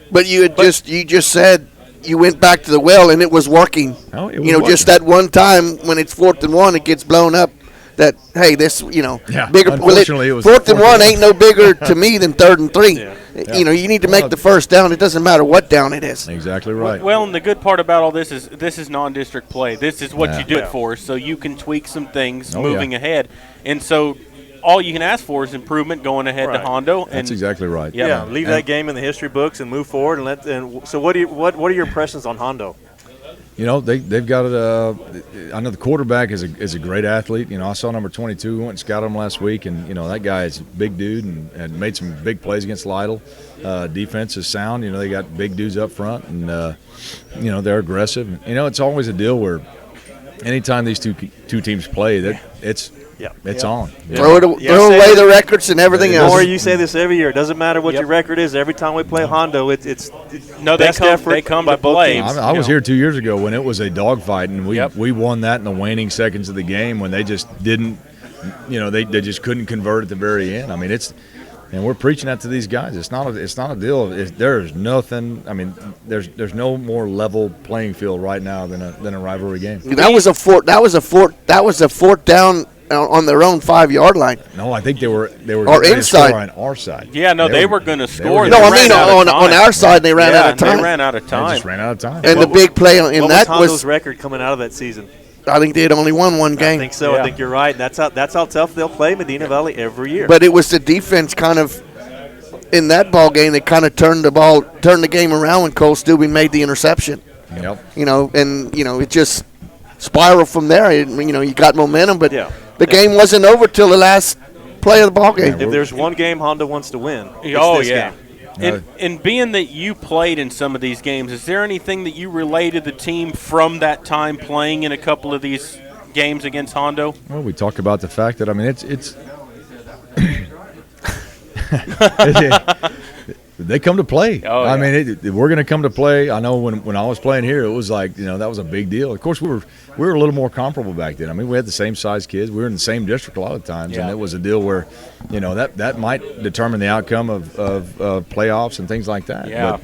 But you just said you went back to the well and it was working. Oh, it was working. Just that one time when it's 4th and 1, it gets blown up. That this bigger. Unfortunately, it was 4th and 1 ain't no bigger to me than 3rd and 3. Yeah. You need to make the first down. It doesn't matter what down it is. Exactly right. Well, and the good part about all this is non-district play. This is what Yeah. you do it for, so you can tweak some things moving ahead. And so all you can ask for is improvement going ahead to Hondo. And That's exactly right. Yeah, leave that game in the history books and move forward. So what are your impressions on Hondo? They've got it. I know the quarterback is a great athlete. I saw number 22. We went and scouted him last week, and that guy is a big dude and made some big plays against Lytle. Defense is sound. They got big dudes up front, and they're aggressive. It's always a deal where anytime these two teams play, that it's on. Throw away the records and everything else. Or you say this every year. It doesn't matter what your record is. Every time we play Hondo, it's no, best effort they come by to both play. teams. I was here 2 years ago when it was a dogfight, and we won that in the waning seconds of the game when they just didn't, they just couldn't convert at the very end. I mean, and we're preaching that to these guys. It's not a deal. There's nothing. I mean, there's no more level playing field right now than a rivalry game. That was a fourth down on their own 5-yard line. No, I think they were or inside on our side. Yeah, no, they were going to score. No, I mean on our side they ran out of time. They ran out of time. They just ran out of time. And the big play in what that was Hondo's was record coming out of that season. I think they had only won 1 game. I think so. Yeah. I think you're right. That's how tough they'll play Medina Valley every year. But it was the defense kind of in that ball game that kind of turned the game around when Cole Stubing made the interception. Yep. It just spiraled from there. You got momentum, but the game wasn't over till the last play of the ball game. If there's one game Hondo wants to win, it's this game. And being that you played in some of these games, is there anything that you relay to the team from that time playing in a couple of these games against Hondo? Well, we talk about the fact that it's they come to play. Oh, yeah. I mean, we're going to come to play. I know when I was playing here, it was like that was a big deal. Of course, we were a little more comparable back then. I mean, we had the same size kids. We were in the same district a lot of times, and it was a deal where that might determine the outcome of playoffs and things like that. Yeah.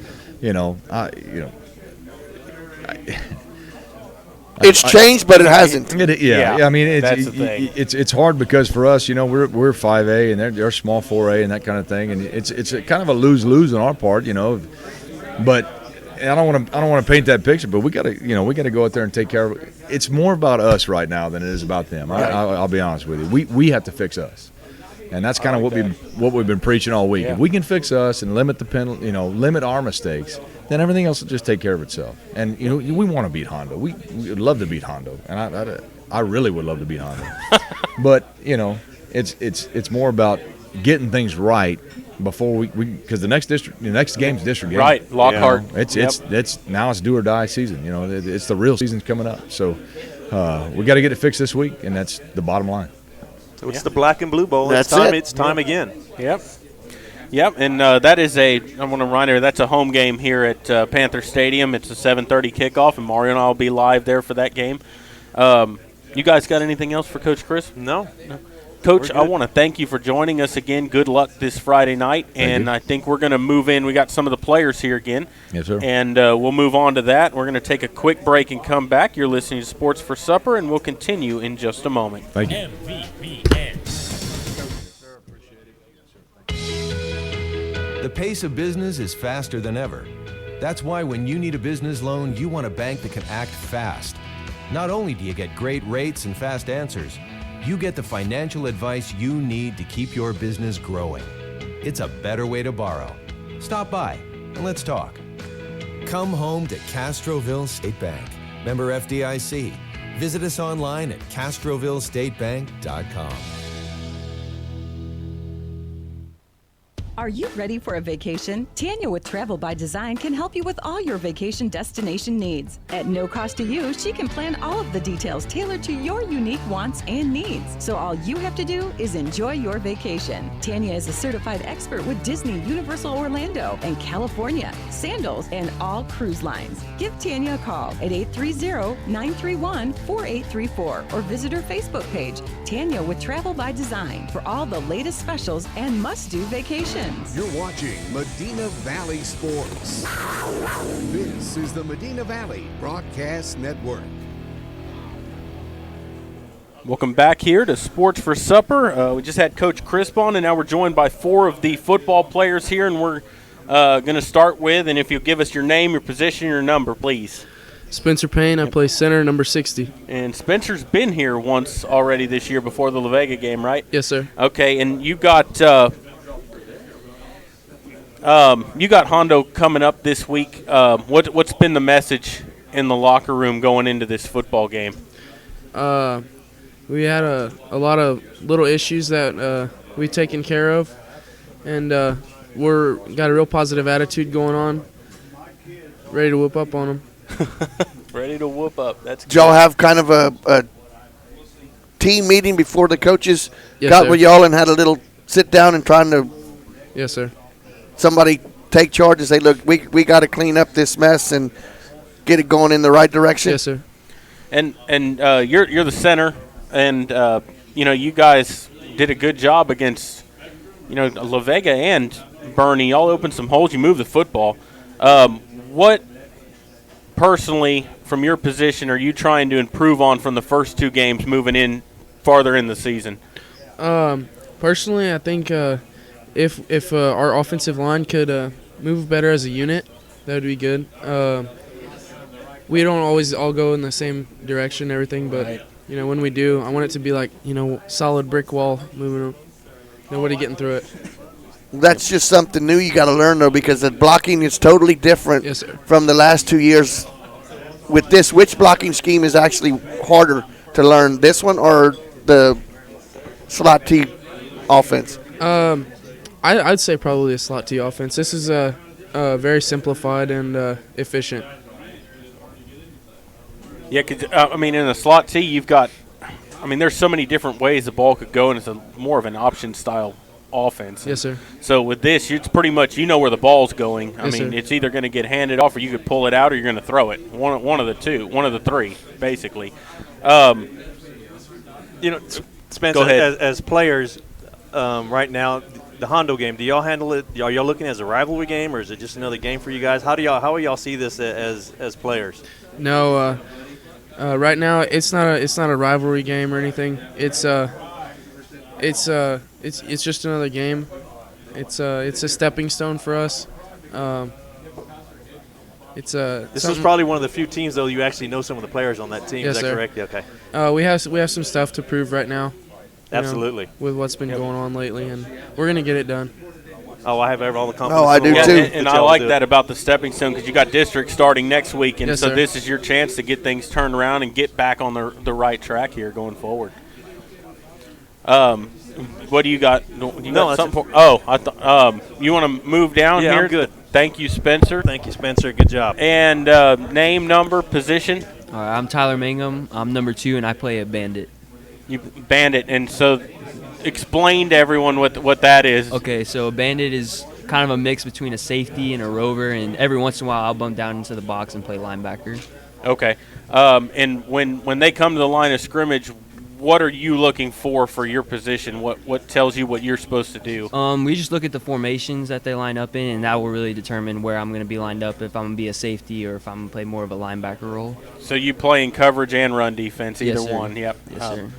But it's changed, but it hasn't. I mean, that's the thing. It's hard because for us, we're 5A and they're small 4A and that kind of thing, and it's a kind of a lose on our part, But I don't want to paint that picture, but we got to go out there and take care of it. it's more about us right now than it is about them. I'll be honest with you. We have to fix us. And that's kind of what we've been preaching all week. Yeah. If we can fix us and limit the penalty, limit our mistakes, then everything else will just take care of itself. And we want to beat Hondo. We would love to beat Hondo, and I really would love to beat Hondo. But it's more about getting things right before we because the next game's district game. Right, Lockhart. It's now it's do or die season. It's the real season's coming up. So we got to get it fixed this week, and that's the bottom line. So it's the Black and Blue Bowl. That's It's time again. Yep, and that is I want to remind you, that's a home game here at Panther Stadium. It's a 7:30 kickoff, and Mario and I will be live there for that game. You guys got anything else for Coach Chris? No. Coach, I want to thank you for joining us again. Good luck this Friday night, and I think we're going to move in. We got some of the players here again. Yes, sir. And we'll move on to that. We're going to take a quick break and come back. You're listening to Sports for Supper, and we'll continue in just a moment. Thank you. MVBN. The pace of business is faster than ever. That's why when you need a business loan, you want a bank that can act fast. Not only do you get great rates and fast answers, you get the financial advice you need to keep your business growing. It's a better way to borrow. Stop by and let's talk. Come home to Castroville State Bank. Member FDIC. Visit us online at castrovillestatebank.com. Are you ready for a vacation? Tanya with Travel by Design can help you with all your vacation destination needs. At no cost to you, she can plan all of the details tailored to your unique wants and needs. So all you have to do is enjoy your vacation. Tanya is a certified expert with Disney, Universal Orlando, and California, Sandals, and all cruise lines. Give Tanya a call at 830-931-4834 or visit her Facebook page, Tanya with Travel by Design, for all the latest specials and must-do vacations. You're watching Medina Valley Sports. This is the Medina Valley Broadcast Network. Welcome back here to Sports for Supper. We just had Coach Crisp on, and now we're joined by 4 of the football players here, and we're going to start with, and if you'll give us your name, your position, your number, please. Spencer Payne, I play center, number 60. And Spencer's been here once already this year before the La Vega game, right? Yes, sir. Okay, and you got Hondo coming up this week. What's been the message in the locker room going into this football game? We had a lot of little issues that we taken care of, and we're got a real positive attitude going on. Ready to whoop up on them. Ready to whoop up. That's Did y'all have kind of a team meeting before the coaches Yes, got sir. with y'all and had a little sit down and trying to Yes, sir. somebody take charge and say, look, we got to clean up this mess and get it going in the right direction? Yes, sir. And you're the center, and you guys did a good job against La Vega and Bernie. Y'all opened some holes. You moved the football. What personally, from your position, are you trying to improve on from the first 2 games moving in farther in the season? Personally, I think if our offensive line could move better as a unit, that would be good. We don't always all go in the same direction, and everything, but when we do, I want it to be like solid brick wall moving. Nobody getting through it. That's just something new you got to learn, though, because the blocking is totally different from the last 2 years. With this, which blocking scheme is actually harder to learn, this one or the slot T offense? I'd say probably a slot T offense. This is very simplified and efficient. Yeah, because in the slot T, you've got there's so many different ways the ball could go, and it's more of an option style offense. Yes, sir. So with this, it's pretty much where the ball's going. Yes, sir. It's either going to get handed off, or you could pull it out, or you're going to throw it. One of the two, one of the three, basically. Spencer, Go ahead. as players, right now, the Hondo game, do y'all handle it? Are y'all looking as a rivalry game, or is it just another game for you guys? How do y'all see this as players? No, right now it's not a rivalry game or anything. It's just another game. It's a stepping stone for us. It's This is probably one of the few teams though you actually know some of the players on that team. Yes, is that sir. correct? Yeah, okay. We have some stuff to prove right now. Absolutely. With what's been going on lately, and we're gonna get it done. Oh, I have all the confidence. Oh, I do in the world too. that And y'all I will like do that it. about the stepping stone because you got district starting next week, and Yes, so sir. this is your chance to get things turned around and get back on the right track here going forward. What do you got? You got that's something I thought you want to move down Yeah, here? I'm good. Thank you, Spencer. Thank you, Spencer. Good job. And name, number, position. All right, I'm Tyler Mangum. I'm number 2, and I play a bandit. You bandit, and so explain to everyone what that is. Okay, so a bandit is kind of a mix between a safety and a rover, and every once in a while I'll bump down into the box and play linebacker. Okay. And when they come to the line of scrimmage, what are you looking for your position? What tells you what you're supposed to do? We just look at the formations that they line up in, and that will really determine where I'm going to be lined up, if I'm going to be a safety or if I'm going to play more of a linebacker role. So you play in coverage and run defense, either Yes, sir. one. Yep. Yes, sir.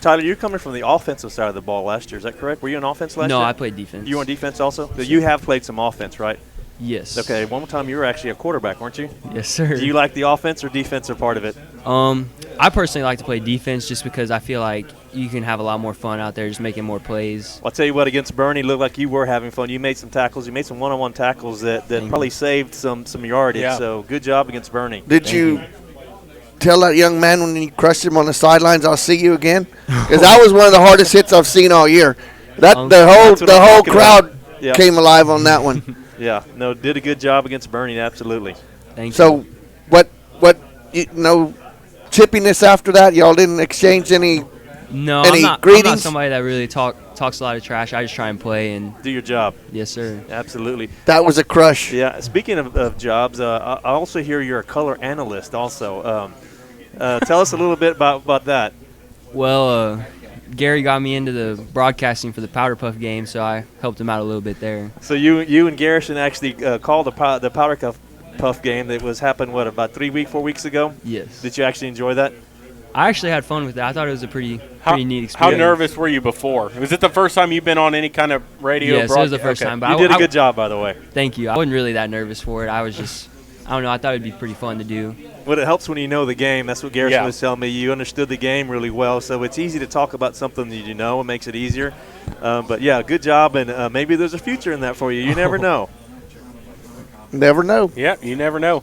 Tyler, you're coming from the offensive side of the ball last year. Is that correct? Were you on offense last year? No, I played defense. You were on defense also? So you have played some offense, right? Yes. Okay. One more time, you were actually a quarterback, weren't you? Yes, sir. Do you like the offense or defensive part of it? I personally like to play defense just because I feel like you can have a lot more fun out there just making more plays. I'll tell you what, against Bernie, looked like you were having fun. You made some tackles. You made some one-on-one tackles that probably saved some yardage. Yeah. So good job against Bernie. Did you tell that young man when you crushed him on the sidelines, "I'll see you again"? Because that was one of the hardest hits I've seen all year. The whole That's what I'm talking crowd about. Yep. came alive on that one. Yeah, no, did a good job against Bernie, absolutely. Thank So, you. what no chippiness after that? Y'all didn't exchange any No, any I'm not greetings? somebody that really talks a lot of trash. I just try and play and do your job. Yes, sir. Absolutely. That was a crush. Yeah. Speaking of jobs, I also hear you're a color analyst. Also, tell us a little bit about that. Well, Gary got me into the broadcasting for the Powder Puff game, so I helped him out a little bit there. So you and Garrison actually called the Powder Puff game that was happened about 4 weeks ago. Yes. Did you actually enjoy that? I actually had fun with it. I thought it was a pretty neat experience. How nervous were you before? Was it the first time you've been on any kind of radio? Yes, it was the first time. But you did a good job, by the way. Thank you. I wasn't really that nervous for it. I was just, I don't know, I thought it would be pretty fun to do. Well, it helps when you know the game. That's what Garrison Yeah. was telling me. You understood the game really well, so it's easy to talk about something that you know. It makes it easier. But, yeah, good job, and maybe there's a future in that for you. You never know. Never know. Yeah, you never know.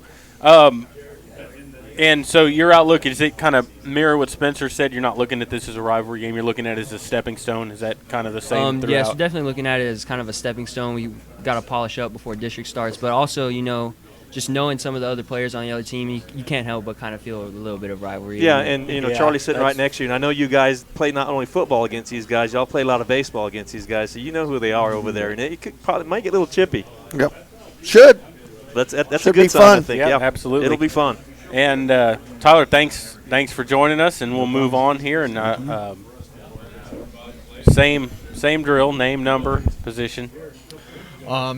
And so your outlook, is it kind of mirror what Spencer said? You're not looking at this as a rivalry game. You're looking at it as a stepping stone. Is that kind of the same throughout? Yes, we're definitely looking at it as kind of a stepping stone. We got to polish up before district starts. But also, just knowing some of the other players on the other team, you can't help but kind of feel a little bit of rivalry. Yeah, and, Charlie's sitting right next to you. And I know you guys play not only football against these guys, y'all play a lot of baseball against these guys, so you know who they are over there. And it could probably might get a little chippy. Yep. Should. That's a Should good be sign, fun. I think. Yeah, Yeah, absolutely. It'll be fun. And Tyler, thanks for joining us, and we'll move on here. And same drill, name, number, position.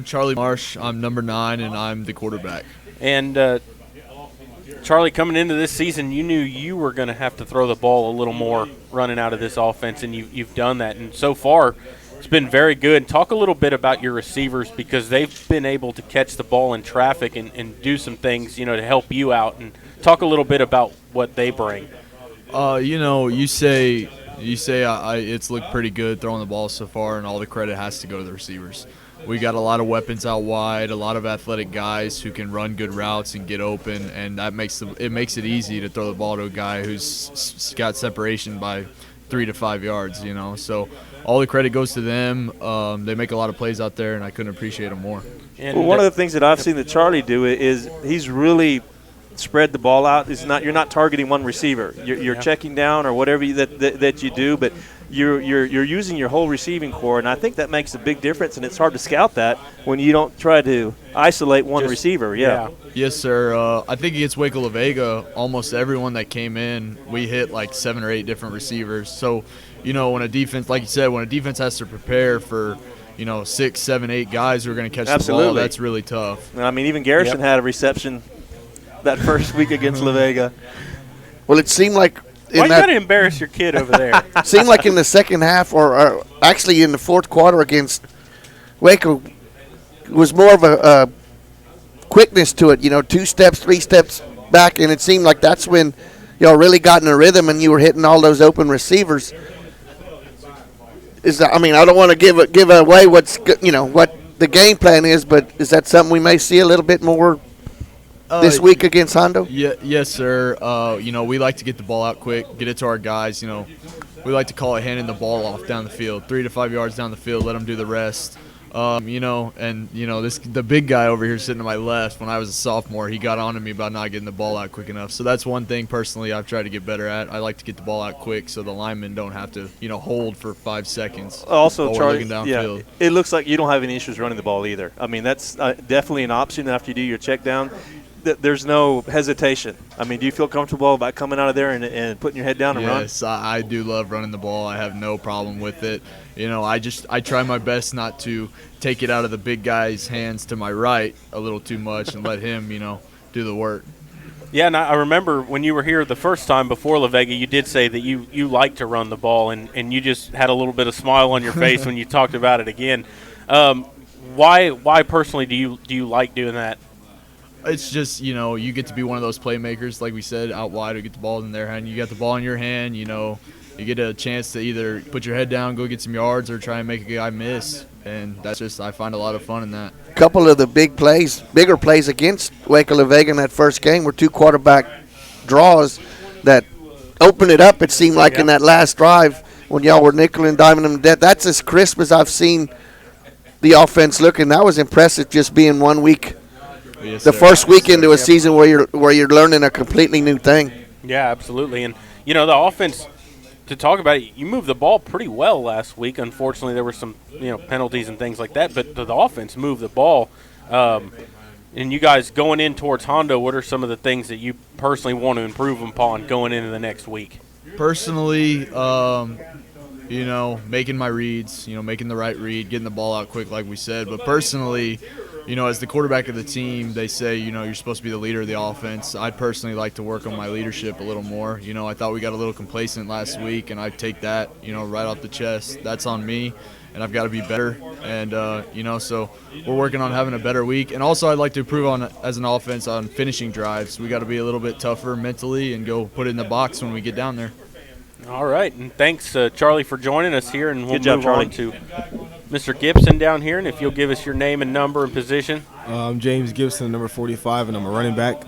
Charlie Marsh. I'm number 9, and I'm the quarterback. And Charlie, coming into this season, you knew you were going to have to throw the ball a little more running out of this offense, and you've done that. And so far, it's been very good. Talk a little bit about your receivers, because they've been able to catch the ball in traffic and do some things, to help you out. And talk a little bit about what they bring. You say it's looked pretty good throwing the ball so far, and all the credit has to go to the receivers. We got a lot of weapons out wide, a lot of athletic guys who can run good routes and get open, and that makes it easy to throw the ball to a guy who's got separation by 3 to 5 yards. So all the credit goes to them. They make a lot of plays out there, and I couldn't appreciate them more. Well, one of the things that I've seen that Charlie do is he's really spread the ball out. You're not targeting one receiver. You're checking down or whatever that you do, but you're using your whole receiving core, and I think that makes a big difference. And it's hard to scout that when you don't try to isolate one receiver. Yeah. Yes, sir. I think against Waco La Vega, almost everyone that came in, we hit like 7 or 8 different receivers. So, when a defense, like you said, when a defense has to prepare for 6, 7, 8 guys who are going to catch the ball, that's really tough. I mean, even Garrison had a reception that first week against La Vega. Well, it seemed like Why you got to embarrass your kid over there? seemed like in the second half, or actually in the fourth quarter against Waco, it was more of a quickness to it. 2 steps, 3 steps back, and it seemed like that's when y'all really got in a rhythm and you were hitting all those open receivers. I don't want to give away what the game plan is, but is that something we may see a little bit more this week against Hondo? Yes, sir. We like to get the ball out quick, get it to our guys. We like to call it handing the ball off down the field, 3 to 5 yards down the field, let them do the rest. The big guy over here sitting to my left, when I was a sophomore, he got on to me about not getting the ball out quick enough. So that's one thing personally I've tried to get better at. I like to get the ball out quick so the linemen don't have to, hold for 5 seconds. Also, Charlie, downfield. It looks like you don't have any issues running the ball either. I mean, that's definitely an option after you do your check down. There's no hesitation. I mean, do you feel comfortable about coming out of there and putting your head down and run? Yes, I do love running the ball. I have no problem with it. I try my best not to take it out of the big guy's hands to my right a little too much and let him, do the work. Yeah, and I remember when you were here the first time before La Vega, you did say that you like to run the ball, and you just had a little bit of smile on your face when you talked about it again. Why personally do you like doing that? It's just, you get to be one of those playmakers, like we said, out wide or get the ball in their hand. You got the ball in your hand, you get a chance to either put your head down, go get some yards, or try and make a guy miss. And that's just, I find a lot of fun in that. A couple of the bigger plays against Waco La Vega in that first game were 2 quarterback draws that opened it up, it seemed like, in that last drive when y'all were nickel and diming them to death. That's as crisp as I've seen the offense look, and that was impressive just being 1 week. Yes, the first week into a season where you're learning a completely new thing. Yeah, absolutely. And the offense, to talk about it, you moved the ball pretty well last week. Unfortunately, there were some penalties and things like that, but the offense moved the ball. And you guys going in towards Hondo, what are some of the things that you personally want to improve upon going into the next week? Personally, making my reads, making the right read, getting the ball out quick like we said. But personally, as the quarterback of the team, they say, you're supposed to be the leader of the offense. I'd personally like to work on my leadership a little more. I thought we got a little complacent last week, and I take that, right off the chest. That's on me, and I've got to be better. And, so we're working on having a better week. And also I'd like to improve on, as an offense, on finishing drives. We got to be a little bit tougher mentally and go put it in the box when we get down there. All right, and thanks, Charlie, for joining us here, and we'll move Charlie. on to Mr. Gibson down here, and if you'll give us your name and number and position. I'm James Gibson, number 45, and I'm a running back.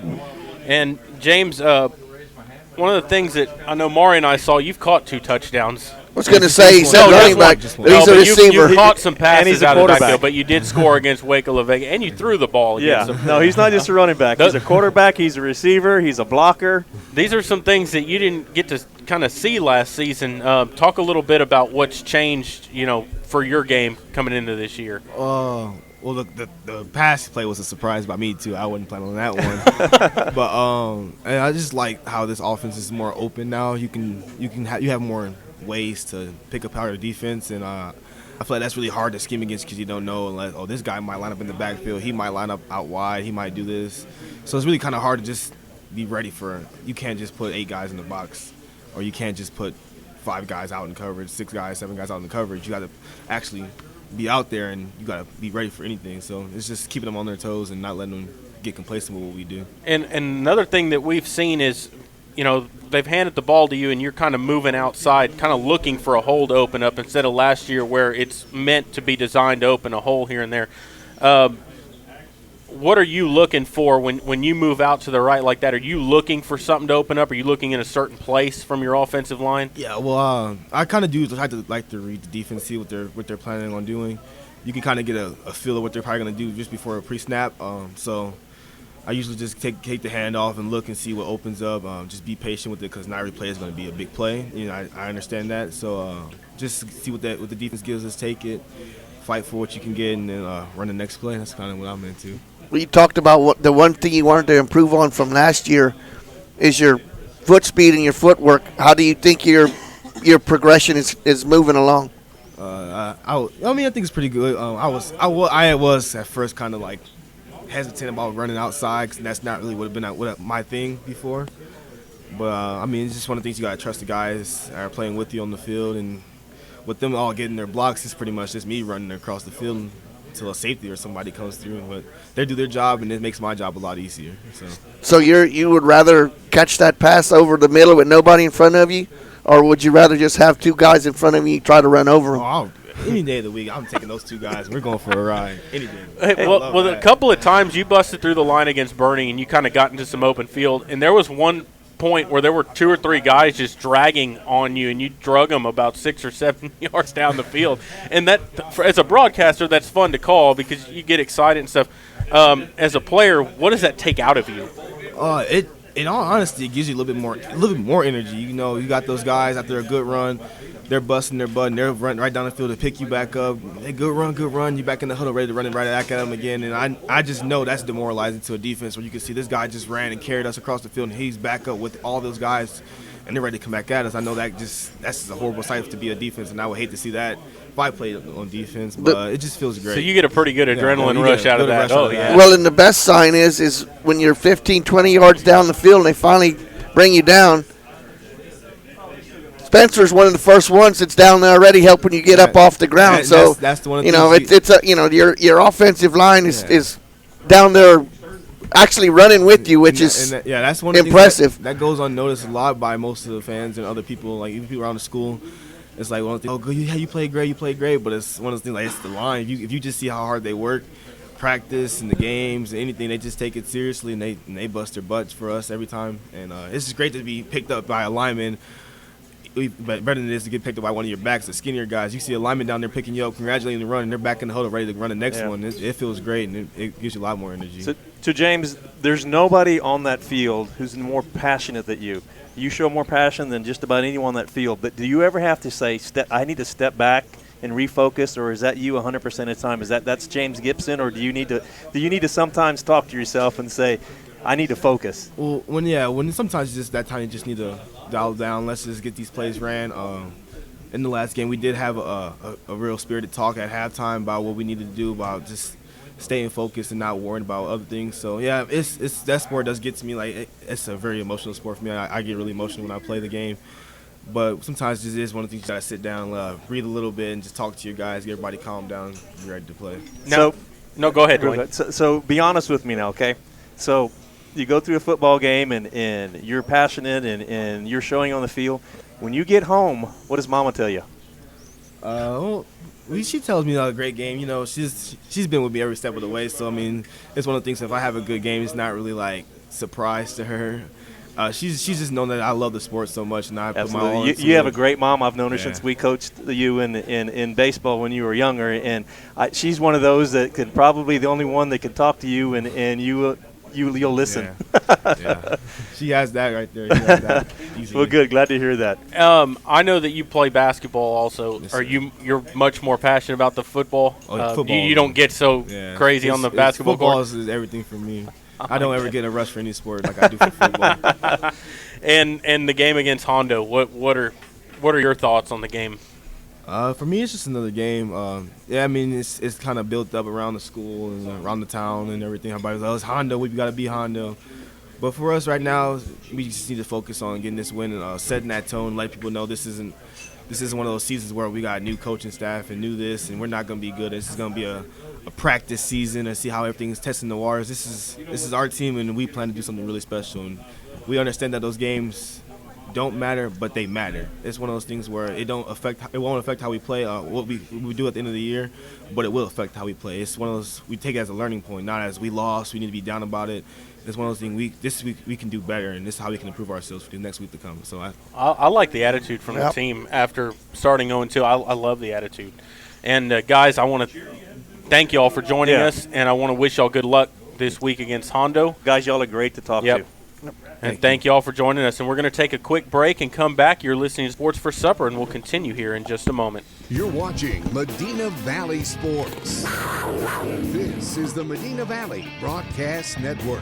And, James, one of the things that I know Maury and I saw, you've caught 2 touchdowns. I was going to say he said running back, but he's a receiver. You caught some passes out of the backfield, but you did score against Waco La Vega, and you threw the ball against them. No, he's not just a running back. He's a quarterback, he's a receiver, he's a blocker. These are some things that you didn't get to kind of see last season. Talk a little bit about what's changed, for your game coming into this year. Well, the pass play was a surprise by me too. I wasn't planning on that one, but and I just like how this offense is more open now. You have more ways to pick apart your defense, and I feel like that's really hard to scheme against because you don't know unless this guy might line up in the backfield, he might line up out wide, he might do this. So it's really kind of hard to just be ready for. You can't just put 8 guys in the box, or you can't just put 5 guys out in coverage, 6 guys, 7 guys out in the coverage. You got to actually be out there, and you got to be ready for anything. So it's just keeping them on their toes and not letting them get complacent with what we do. And another thing that we've seen is, they've handed the ball to you and you're kind of moving outside, kind of looking for a hole to open up instead of last year where it's meant to be designed to open a hole here and there. What are you looking for when you move out to the right like that? Are you looking for something to open up? Are you looking in a certain place from your offensive line? Yeah, well, I kind of do like to read the defense, see what they're planning on doing. You can kind of get a feel of what they're probably going to do just before a pre-snap. So I usually just take the handoff and look and see what opens up. Just be patient with it because not every play is going to be a big play. I understand that. So just see what the defense gives us, take it, fight for what you can get, and then run the next play. That's kind of what I'm into. We talked about the one thing you wanted to improve on from last year is your foot speed and your footwork. How do you think your progression is moving along? I think it's pretty good. I was at first kind of like hesitant about running outside because that's not really would have been my thing before. But it's just one of the things you gotta trust the guys that are playing with you on the field, and with them all getting their blocks, it's pretty much just me running across the field until a safety or somebody comes through. But they do their job, and it makes my job a lot easier. So you would rather catch that pass over the middle with nobody in front of you, or would you rather just have 2 guys in front of you try to run over them? Any day of the week, I'm taking those 2 guys. We're going for a ride. Any day. Hey, well, a couple of times you busted through the line against Bernie, and you kind of got into some open field, and there was one point where there were 2 or 3 guys just dragging on you, and you drug them about 6 or 7 yards down the field. And that, as a broadcaster, that's fun to call because you get excited and stuff. As a player, what does that take out of you? In all honesty, it gives you a little bit more energy. You know, you got those guys after a good run, they're busting their butt, and they're running right down the field to pick you back up. Hey, good run. You back in the huddle, ready to run it right back at them again. And I just know that's demoralizing to a defense where you can see this guy just ran and carried us across the field, and he's back up with all those guys, and they're ready to come back at us. I know that's just a horrible sight to be a defense, and I would hate to see that if I played on defense, but it just feels great. So you get a pretty good adrenaline rush out of that. Yeah. Well, and the best sign is when you're 15, 20 yards down the field and they finally bring you down. Spencer's one of the first ones that's down there already helping you get up off the ground. So that's the one. Your offensive line is down there actually running with you, which is that's one impressive. That goes unnoticed a lot by most of the fans and other people, like even people around the school. It's like one of the things, you played great, but it's one of those things like it's the line. If you just see how hard they work, practice and the games, anything, they just take it seriously and they bust their butts for us every time. And it's just great to be picked up by a lineman. But better than it is to get picked up by one of your backs, the skinnier guys. You see a lineman down there picking you up, congratulating the run, and they're back in the huddle ready to run the next one. It feels great, and it gives you a lot more energy. So James, there's nobody on that field who's more passionate than you. You show more passion than just about anyone on that field. But do you ever have to say, I need to step back and refocus, or is that you 100% of the time? That's James Gibson, or do you need to sometimes talk to yourself and say, I need to focus? Well, when sometimes just that time you just need to dial down. Let's just get these plays ran. In the last game, we did have a real spirited talk at halftime about what we needed to do about just staying focused and not worrying about other things. So yeah, it's that sport does get to me. Like it's a very emotional sport for me. I get really emotional when I play the game. But sometimes it is one of the things you gotta sit down, breathe a little bit, and just talk to your guys, get everybody calm down, and be ready to play. No, go ahead, Dwayne. So be honest with me now, okay? So you go through a football game and you're passionate and you're showing on the field. When you get home, what does Mama tell you? She tells me a great game. You know, she's been with me every step of the way. So I mean, it's one of the things. If I have a good game, it's not really like surprise to her. She's just known that I love the sport so much, and I put my all into You have a great mom. I've known her since we coached you in baseball when you were younger, and she's one of those that can probably the only one that can talk to you and you'll listen. Yeah. She has that right there. She has that easily. Well, good. Glad to hear that. I know that you play basketball also. Yes, you're much more passionate about the football? Football. You don't get so crazy on the basketball court? Football is everything for me. I don't ever get in a rush for any sport like I do for football. And the game against Hondo, what are your thoughts on the game? For me, it's just another game. I mean, it's kind of built up around the school and around the town and everything. Everybody's like, oh, it's Hondo. We've got to beat Hondo. But for us right now, we just need to focus on getting this win and setting that tone, let people know this isn't one of those seasons where we got a new coaching staff and new this, and we're not going to be good. This is going to be a practice season and see how everything's testing the waters. This is our team, and we plan to do something really special. And we understand that those games don't matter, but they matter. It's one of those things where it won't affect how we play, what we do at the end of the year, but it will affect how we play. It's one of those, we take it as a learning point, not as we lost, we need to be down about it. It's one of those things, this week we can do better, and this is how we can improve ourselves for the next week to come. So I like the attitude from the team after starting 0-2. I love the attitude. And guys, I want to thank you all for joining us, and I want to wish y'all good luck this week against Hondo. Guys, y'all are great to talk to. And thank you all for joining us. And we're going to take a quick break and come back. You're listening to Sports for Supper, and we'll continue here in just a moment. You're watching Medina Valley Sports. This is the Medina Valley Broadcast Network.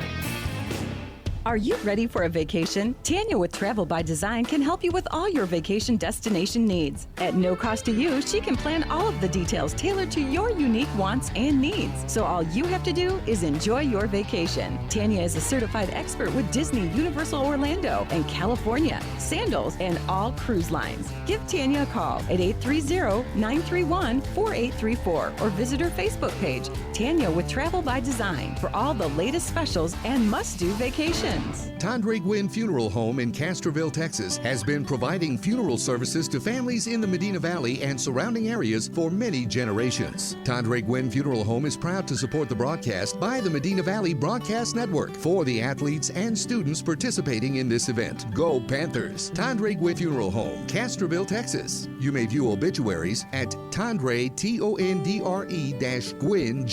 Are you ready for a vacation? Tanya with Travel by Design can help you with all your vacation destination needs. At no cost to you, she can plan all of the details tailored to your unique wants and needs. So all you have to do is enjoy your vacation. Tanya is a certified expert with Disney, Universal Orlando, and California, Sandals, and all cruise lines. Give Tanya a call at 830-931-4834 or visit her Facebook page, Tanya with Travel by Design, for all the latest specials and must-do vacations. Tandre Gwynn Funeral Home in Castroville, Texas, has been providing funeral services to families in the Medina Valley and surrounding areas for many generations. Tandre Gwynn Funeral Home is proud to support the broadcast by the Medina Valley Broadcast Network for the athletes and students participating in this event. Go Panthers! Tandre Gwynn Funeral Home, Castroville, Texas. You may view obituaries at Tandre, Tondre-Gwynn,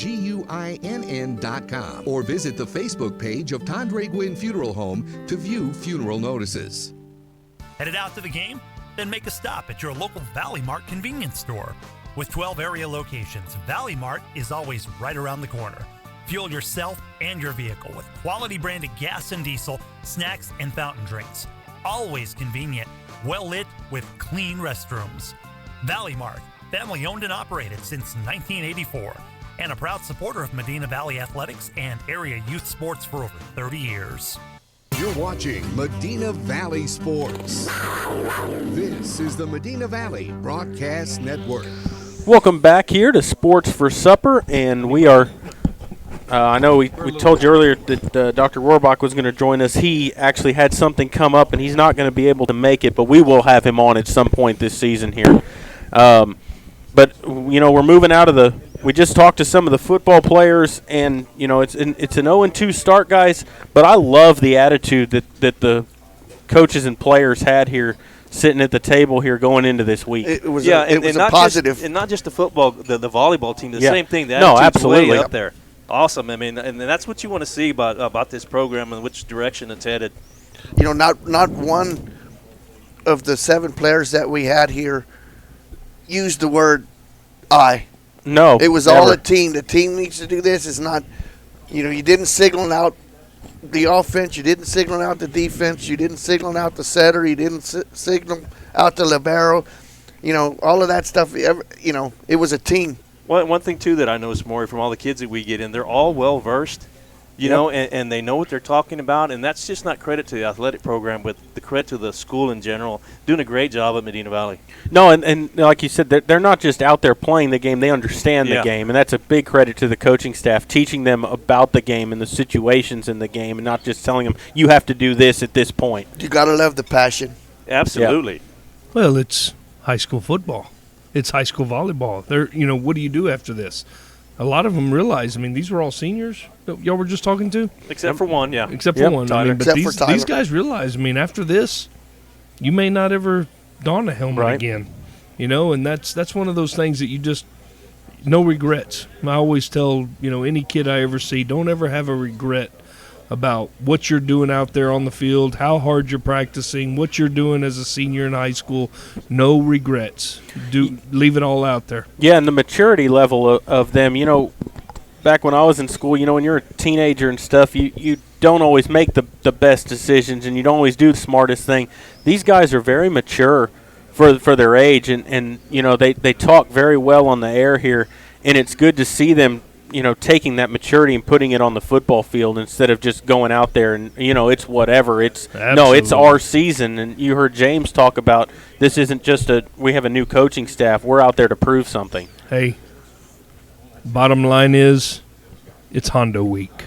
Guinn.com, or visit the Facebook page of Tandre Gwynn Funeral Home to view funeral notices. Headed out to the game? Then make a stop at your local Valley Mart convenience store. With 12 area locations, Valley Mart is always right around the corner. Fuel yourself and your vehicle with quality branded gas and diesel, snacks, and fountain drinks. Always convenient, well lit with clean restrooms. Valley Mart, family owned and operated since 1984, and a proud supporter of Medina Valley athletics and area youth sports for over 30 years. You're watching Medina Valley Sports. This is the Medina Valley Broadcast Network. Welcome back here to Sports for Supper, and we are I know we told you earlier that Dr. Rohrbach was going to join us. He actually had something come up, and he's not going to be able to make it, but we will have him on at some point this season here. But, you know, we're moving out of the – we just talked to some of the football players, and, you know, it's an 0-2 start, guys, but I love the attitude that the coaches and players had here sitting at the table here going into this week. It was a positive. And not just the football, the volleyball team, the same thing. The attitude's way up there. Awesome. I mean, and that's what you want to see about this program and which direction it's headed. You know, not one of the 7 players that we had here used the word I. No. It was all a team. The team needs to do this. It's not, you know, you didn't signal out the offense. You didn't signal out the defense. You didn't signal out the setter. You didn't signal out the libero. You know, all of that stuff, you know, it was a team. One thing, too, that I noticed, Maury, from all the kids that we get in, they're all well-versed, you know, and they know what they're talking about. And that's just not credit to the athletic program, but the credit to the school in general, doing a great job at Medina Valley. No, and like you said, they're not just out there playing the game. They understand the game, and that's a big credit to the coaching staff, teaching them about the game and the situations in the game and not just telling them, you have to do this at this point. You got to love the passion. Absolutely. Yeah. Well, it's high school football. It's high school volleyball. You know, what do you do after this? A lot of them realize, I mean, these were all seniors that y'all were just talking to. Except for one, yeah. Except for one. I mean, but these guys realize, I mean, after this, you may not ever don a helmet again. You know, and that's one of those things that you just, no regrets. I always tell, you know, any kid I ever see, don't ever have a regret about what you're doing out there on the field, how hard you're practicing, what you're doing as a senior in high school. No regrets. Leave it all out there. Yeah, and the maturity level of them, you know, back when I was in school, you know, when you're a teenager and stuff, you don't always make the best decisions and you don't always do the smartest thing. These guys are very mature for their age, and you know, they talk very well on the air here, and it's good to see them, you know, taking that maturity and putting it on the football field instead of just going out there and, you know, it's whatever. It's no, it's our season. And you heard James talk about this isn't just we have a new coaching staff. We're out there to prove something. Hey, bottom line is it's Hondo week.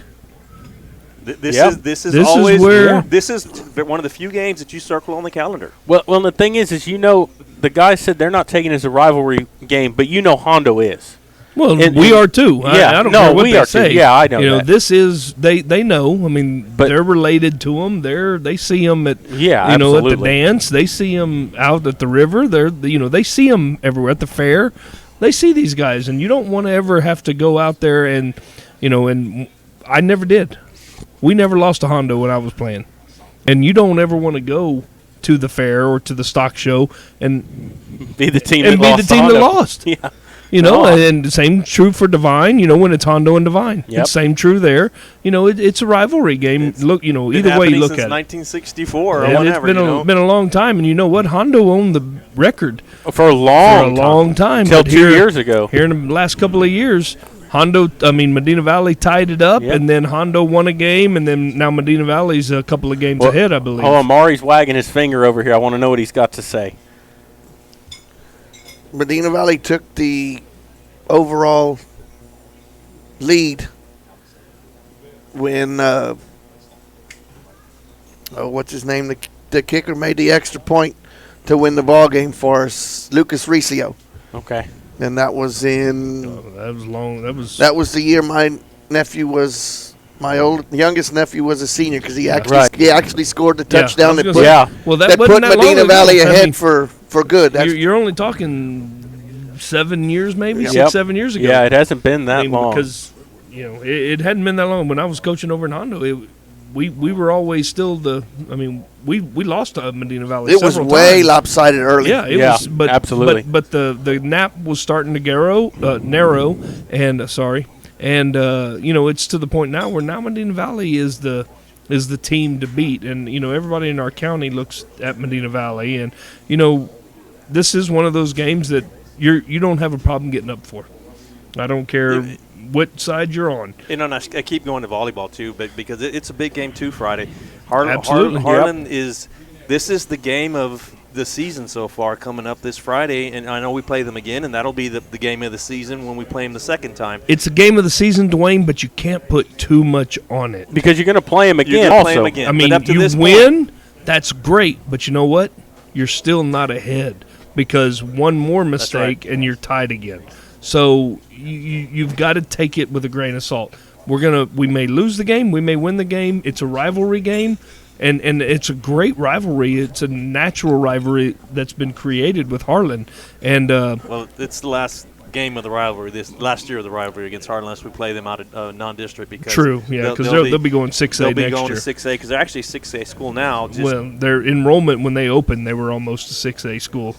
This is always one of the few games that you circle on the calendar. Well, the thing is, you know, the guy said they're not taking it as a rivalry game, but you know Hondo is. Well, we are too. Yeah, I don't care what they say. Too. Yeah, I know. You know, this is they know. I mean, but they're related to them. They see them at at the dance. They see them out at the river. They see them everywhere at the fair. They see these guys, and you don't want to ever have to go out there and, you know. And I never did. We never lost a Hondo when I was playing, and you don't ever want to go to the fair or to the stock show and be the team that lost. Yeah. You know, and the same true for Divine. You know, when it's Hondo and Divine, it's same true there. You know, it's a rivalry game. Look, you know, either way you look at it. 1964 or And whatever. It's been a long time, and you know what? Hondo owned the record for a long time. Until But 2 years ago. Here in the last couple of years, Medina Valley tied it up, and then Hondo won a game, and then now Medina Valley's a couple of games ahead, I believe. Oh, Mari's wagging his finger over here. I want to know what he's got to say. Medina Valley took the overall lead when what's his name? The kicker made the extra point to win the ball game for us, Lucas Riccio. Okay. And that was in. That was long. That was the year my nephew was. My youngest nephew was a senior because he actually scored the touchdown that put, that put Medina Valley ahead for good. You're only talking 7 years, maybe 6-7 years ago. Yeah, it hasn't been that long because it hadn't been that long. When I was coaching over in Hondo, we were always still we lost to Medina Valley. It was way lopsided early. Yeah, it was. But, absolutely. But the nap was starting to narrow, and it's to the point now where now Medina Valley is the team to beat, and everybody in our county looks at Medina Valley, and this is one of those games that you don't have a problem getting up for. I don't care what side you're on. And I keep going to volleyball too, but because it's a big game too Friday. Absolutely. Harlan this is the game of the season so far coming up this Friday, and I know we play them again, and that'll be the game of the season when we play them the second time. It's a game of the season, Dwayne, but you can't put too much on it because you're going to play them again. I mean, you win, that's great, but you know what? You're still not ahead because one more mistake and you're tied again. So you've got to take it with a grain of salt. We may lose the game, we may win the game. It's a rivalry game, and it's a great rivalry. It's a natural rivalry that's been created with Harlan. And well, it's the last game of the rivalry. This last year of the rivalry against Harlan, unless we play them out of non-district. Because because they'll be going 6A next year. They'll be going to 6A because they're actually a 6A school now. Well, their enrollment when they opened, they were almost a 6A school.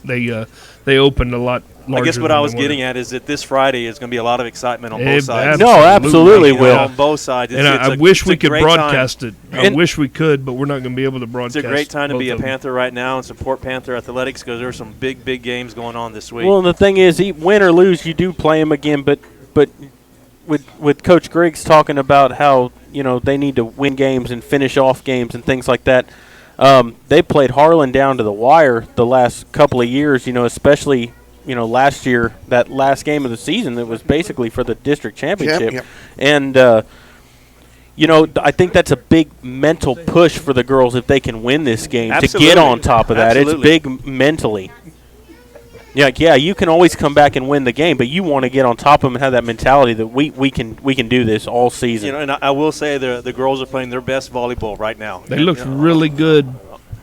They opened a lot larger. I guess what I was getting at is that this Friday is going to be a lot of excitement on both sides. No, absolutely will. On both sides. And I wish we could broadcast it. I wish we could, but we're not going to be able to broadcast it. It's a great time to be a Panther right now and support Panther Athletics because there's some big games going on this week. Well, and the thing is, win or lose, you do play them again, but with Coach Griggs talking about how they need to win games and finish off games and things like that, they played Harlan down to the wire the last couple of years, especially last year, that last game of the season that was basically for the district championship. Yep. And, I think that's a big mental push for the girls if they can win this game to get on top of that. Absolutely. It's big mentally. Yeah, you can always come back and win the game, but you want to get on top of them and have that mentality that we can do this all season. And I will say the girls are playing their best volleyball right now. They looked really good.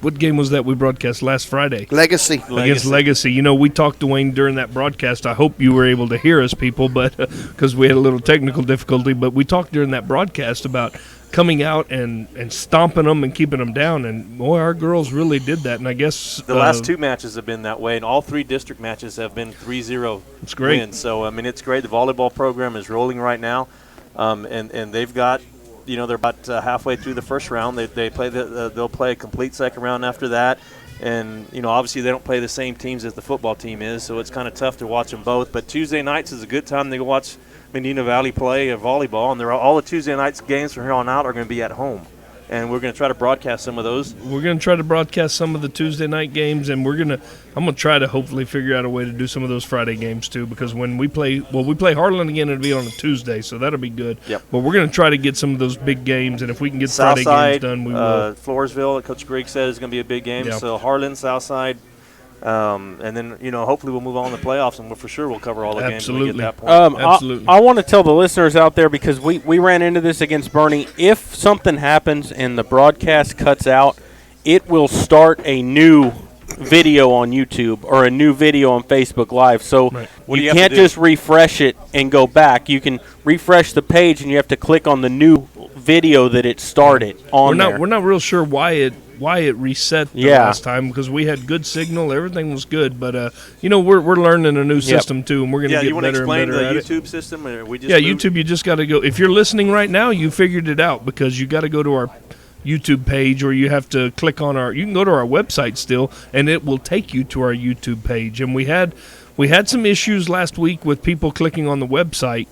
What game was that we broadcast last Friday? Legacy. Against Legacy. We talked to Wayne during that broadcast. I hope you were able to hear us, people, but because we had a little technical difficulty. But we talked during that broadcast about coming out and stomping them and keeping them down. And, boy, our girls really did that. And I guess the last two matches have been that way, and all three district matches have been 3-0 It's great. wins. So, it's great. The volleyball program is rolling right now, and they've got – they're about halfway through the first round. They play they'll play a complete second round after that, and obviously they don't play the same teams as the football team is, so it's kind of tough to watch them both. But Tuesday nights is a good time to go watch Medina Valley play volleyball, and all the Tuesday nights games from here on out are going to be at home. And we're going to try to broadcast some of those. We're going to try to broadcast some of the Tuesday night games, and I'm going to try to hopefully figure out a way to do some of those Friday games too, because when we play Harlan again, it'll be on a Tuesday, so that'll be good. Yep. But we're going to try to get some of those big games, and if we can get Southside, Friday games done, we will. Floresville, Coach Grigg said, is going to be a big game. Yep. So Harlan, Southside. And then, hopefully we'll move on to the playoffs, and for sure we'll cover all the games when we get to that point. Absolutely. I want to tell the listeners out there, because we ran into this against Bernie, if something happens and the broadcast cuts out, it will start a new video on YouTube or a new video on Facebook Live. So you can't just refresh it and go back. You can refresh the page, and you have to click on the new video that it started on there. We're not real sure why why it reset the Yeah. last time, because we had good signal, everything was good, but we're learning a new system too, and we're going to get better and better at it. YouTube system? Or we just Yeah, moved? YouTube, you just got to go. If you're listening right now, you figured it out, because you got to go to our YouTube page, or you have to click on you can go to our website still, and it will take you to our YouTube page. And we had some issues last week with people clicking on the website,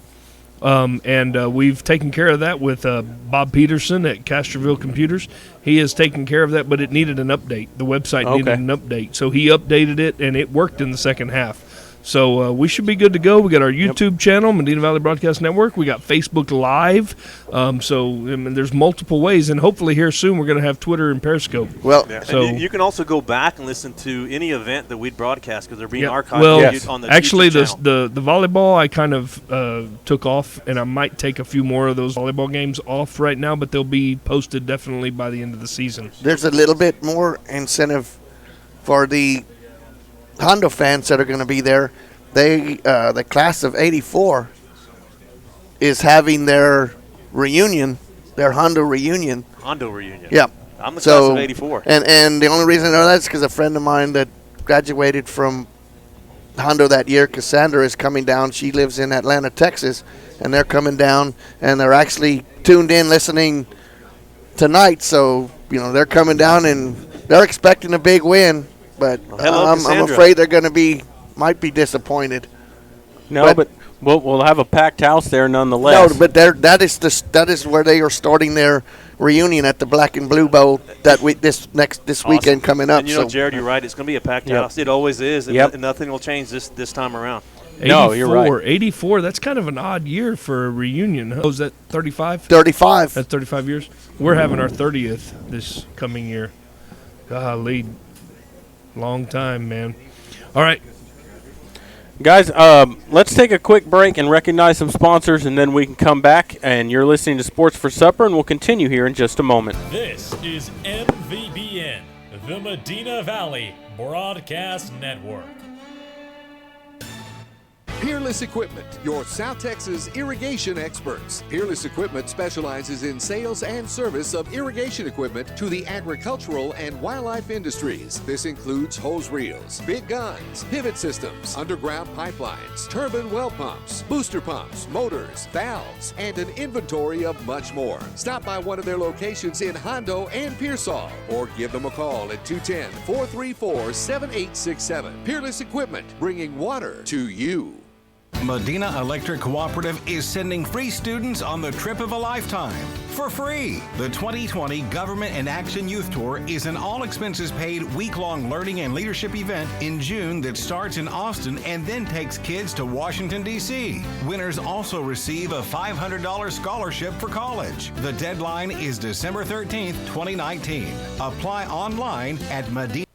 and we've taken care of that with Bob Peterson at Castroville Computers. He has taken care of that, but it needed an update. The website needed an update, so he updated it, and it worked in the second half. So we should be good to go. We got our YouTube channel, Medina Valley Broadcast Network. We got Facebook Live. There's multiple ways, and hopefully here soon we're going to have Twitter and Periscope. Well, so you can also go back and listen to any event that we'd broadcast, because they're being archived on the actually, YouTube channel. the volleyball I kind of took off, and I might take a few more of those volleyball games off right now, but they'll be posted definitely by the end of the season. There's a little bit more incentive for the Hondo fans that are going to be there. The class of '84 is having their reunion, their Hondo reunion. Hondo reunion. Yeah. I'm the class of '84. And the only reason I know that is because a friend of mine that graduated from Hondo that year, Cassandra, is coming down. She lives in Atlanta, Texas, and they're coming down, and they're actually tuned in listening tonight. So, they're coming down, and they're expecting a big win. But I'm afraid they're might be disappointed. No, but we'll have a packed house there nonetheless. No, but that is where they are starting their reunion at the Black and Blue Bowl this weekend coming up. And Jared, you're right. It's going to be a packed house. It always is, and nothing will change this time around. No, you're right. 84, that's kind of an odd year for a reunion. Huh? Was that 35? 35. That's 35 years. We're having our 30th this coming year. Golly. Long time, man. All right. Guys, let's take a quick break and recognize some sponsors, and then we can come back. And you're listening to Sports for Supper, and we'll continue here in just a moment. This is MVBN, the Medina Valley Broadcast Network. Peerless Equipment, your South Texas irrigation experts. Peerless Equipment specializes in sales and service of irrigation equipment to the agricultural and wildlife industries. This includes hose reels, big guns, pivot systems, underground pipelines, turbine well pumps, booster pumps, motors, valves, and an inventory of much more. Stop by one of their locations in Hondo and Pearsall, or give them a call at 210-434-7867. Peerless Equipment, bringing water to you. Medina Electric Cooperative is sending free students on the trip of a lifetime for free. The 2020 Government in Action Youth Tour is an all-expenses-paid week-long learning and leadership event in June that starts in Austin and then takes kids to Washington, D.C. Winners also receive a $500 scholarship for college. The deadline is December 13th, 2019. Apply online at Medina.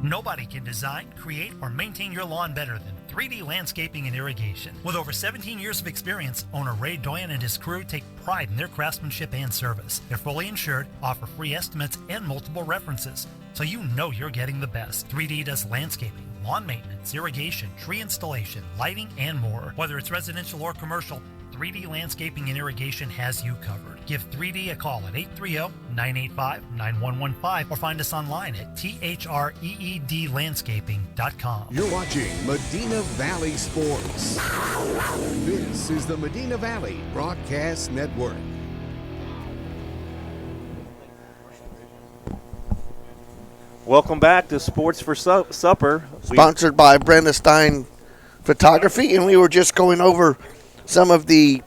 Nobody can design, create, or maintain your lawn better than 3D Landscaping and Irrigation. With over 17 years of experience, owner Ray Doyen and his crew take pride in their craftsmanship and service. They're fully insured, offer free estimates, and multiple references, so you know you're getting the best. 3D does landscaping, lawn maintenance, irrigation, tree installation, lighting, and more. Whether it's residential or commercial, 3D Landscaping and Irrigation has you covered. Give 3D a call at 830-985-9115 or find us online at threedlandscaping.com. You're watching Medina Valley Sports. This is the Medina Valley Broadcast Network. Welcome back to Sports for Supper. Sponsored by Brenda Stein Photography, and we were just going over some of the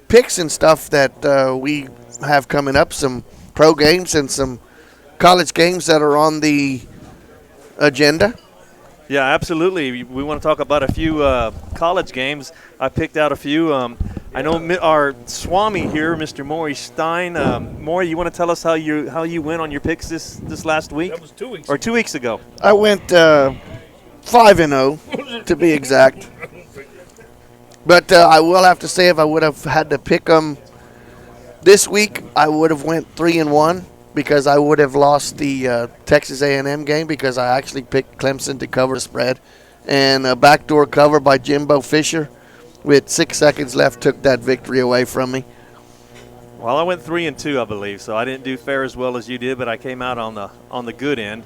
picks and stuff that we have coming up, some pro games and some college games that are on the agenda. Yeah, absolutely. We want to talk about a few college games. I picked out a few. I know our Swami here, Mr. Maury Stein. Maury, you want to tell us how you went on your picks this last week? That was 2 weeks or 2 weeks ago. I went 5-0 to be exact. But I will have to say, if I would have had to pick them this week, I would have went 3-1 because I would have lost the Texas A&M game because I actually picked Clemson to cover the spread. And a backdoor cover by Jimbo Fisher with 6 seconds left took that victory away from me. Well, I went 3-2, I believe, so I didn't do fair as well as you did, but I came out on the good end.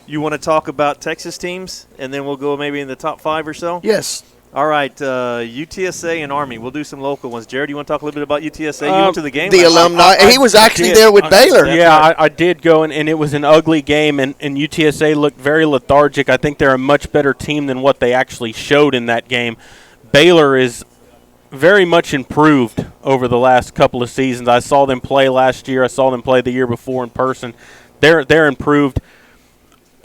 You want to talk about Texas teams, and then we'll go maybe in the top 5 or so? Yes. All right, UTSA and Army. We'll do some local ones. Jared, you want to talk a little bit about UTSA? You went to the game? The alumni. He was actually there with Baylor. Yeah, I did go, and it was an ugly game, and UTSA looked very lethargic. I think they're a much better team than what they actually showed in that game. Baylor is very much improved over the last couple of seasons. I saw them play last year. I saw them play the year before in person. They're improved.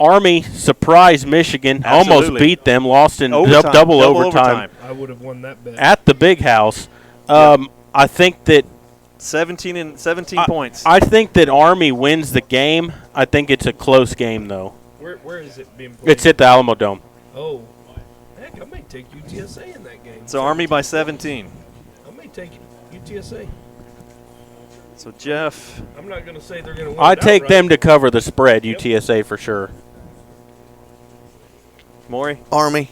Army surprised Michigan, Absolutely. almost beat them, lost in Overtime. double overtime. I would have won that bet. At the Big House. I think that 17 points. I think that Army wins the game. I think it's a close game, though. Where is it being played? It's at the Alamo Dome. Oh. Heck, I may take UTSA in that game. So Army by 17. I may take UTSA. So, Jeff. I'm not going to say they're going to win. I take them to cover the spread, UTSA for sure. Maury? Army.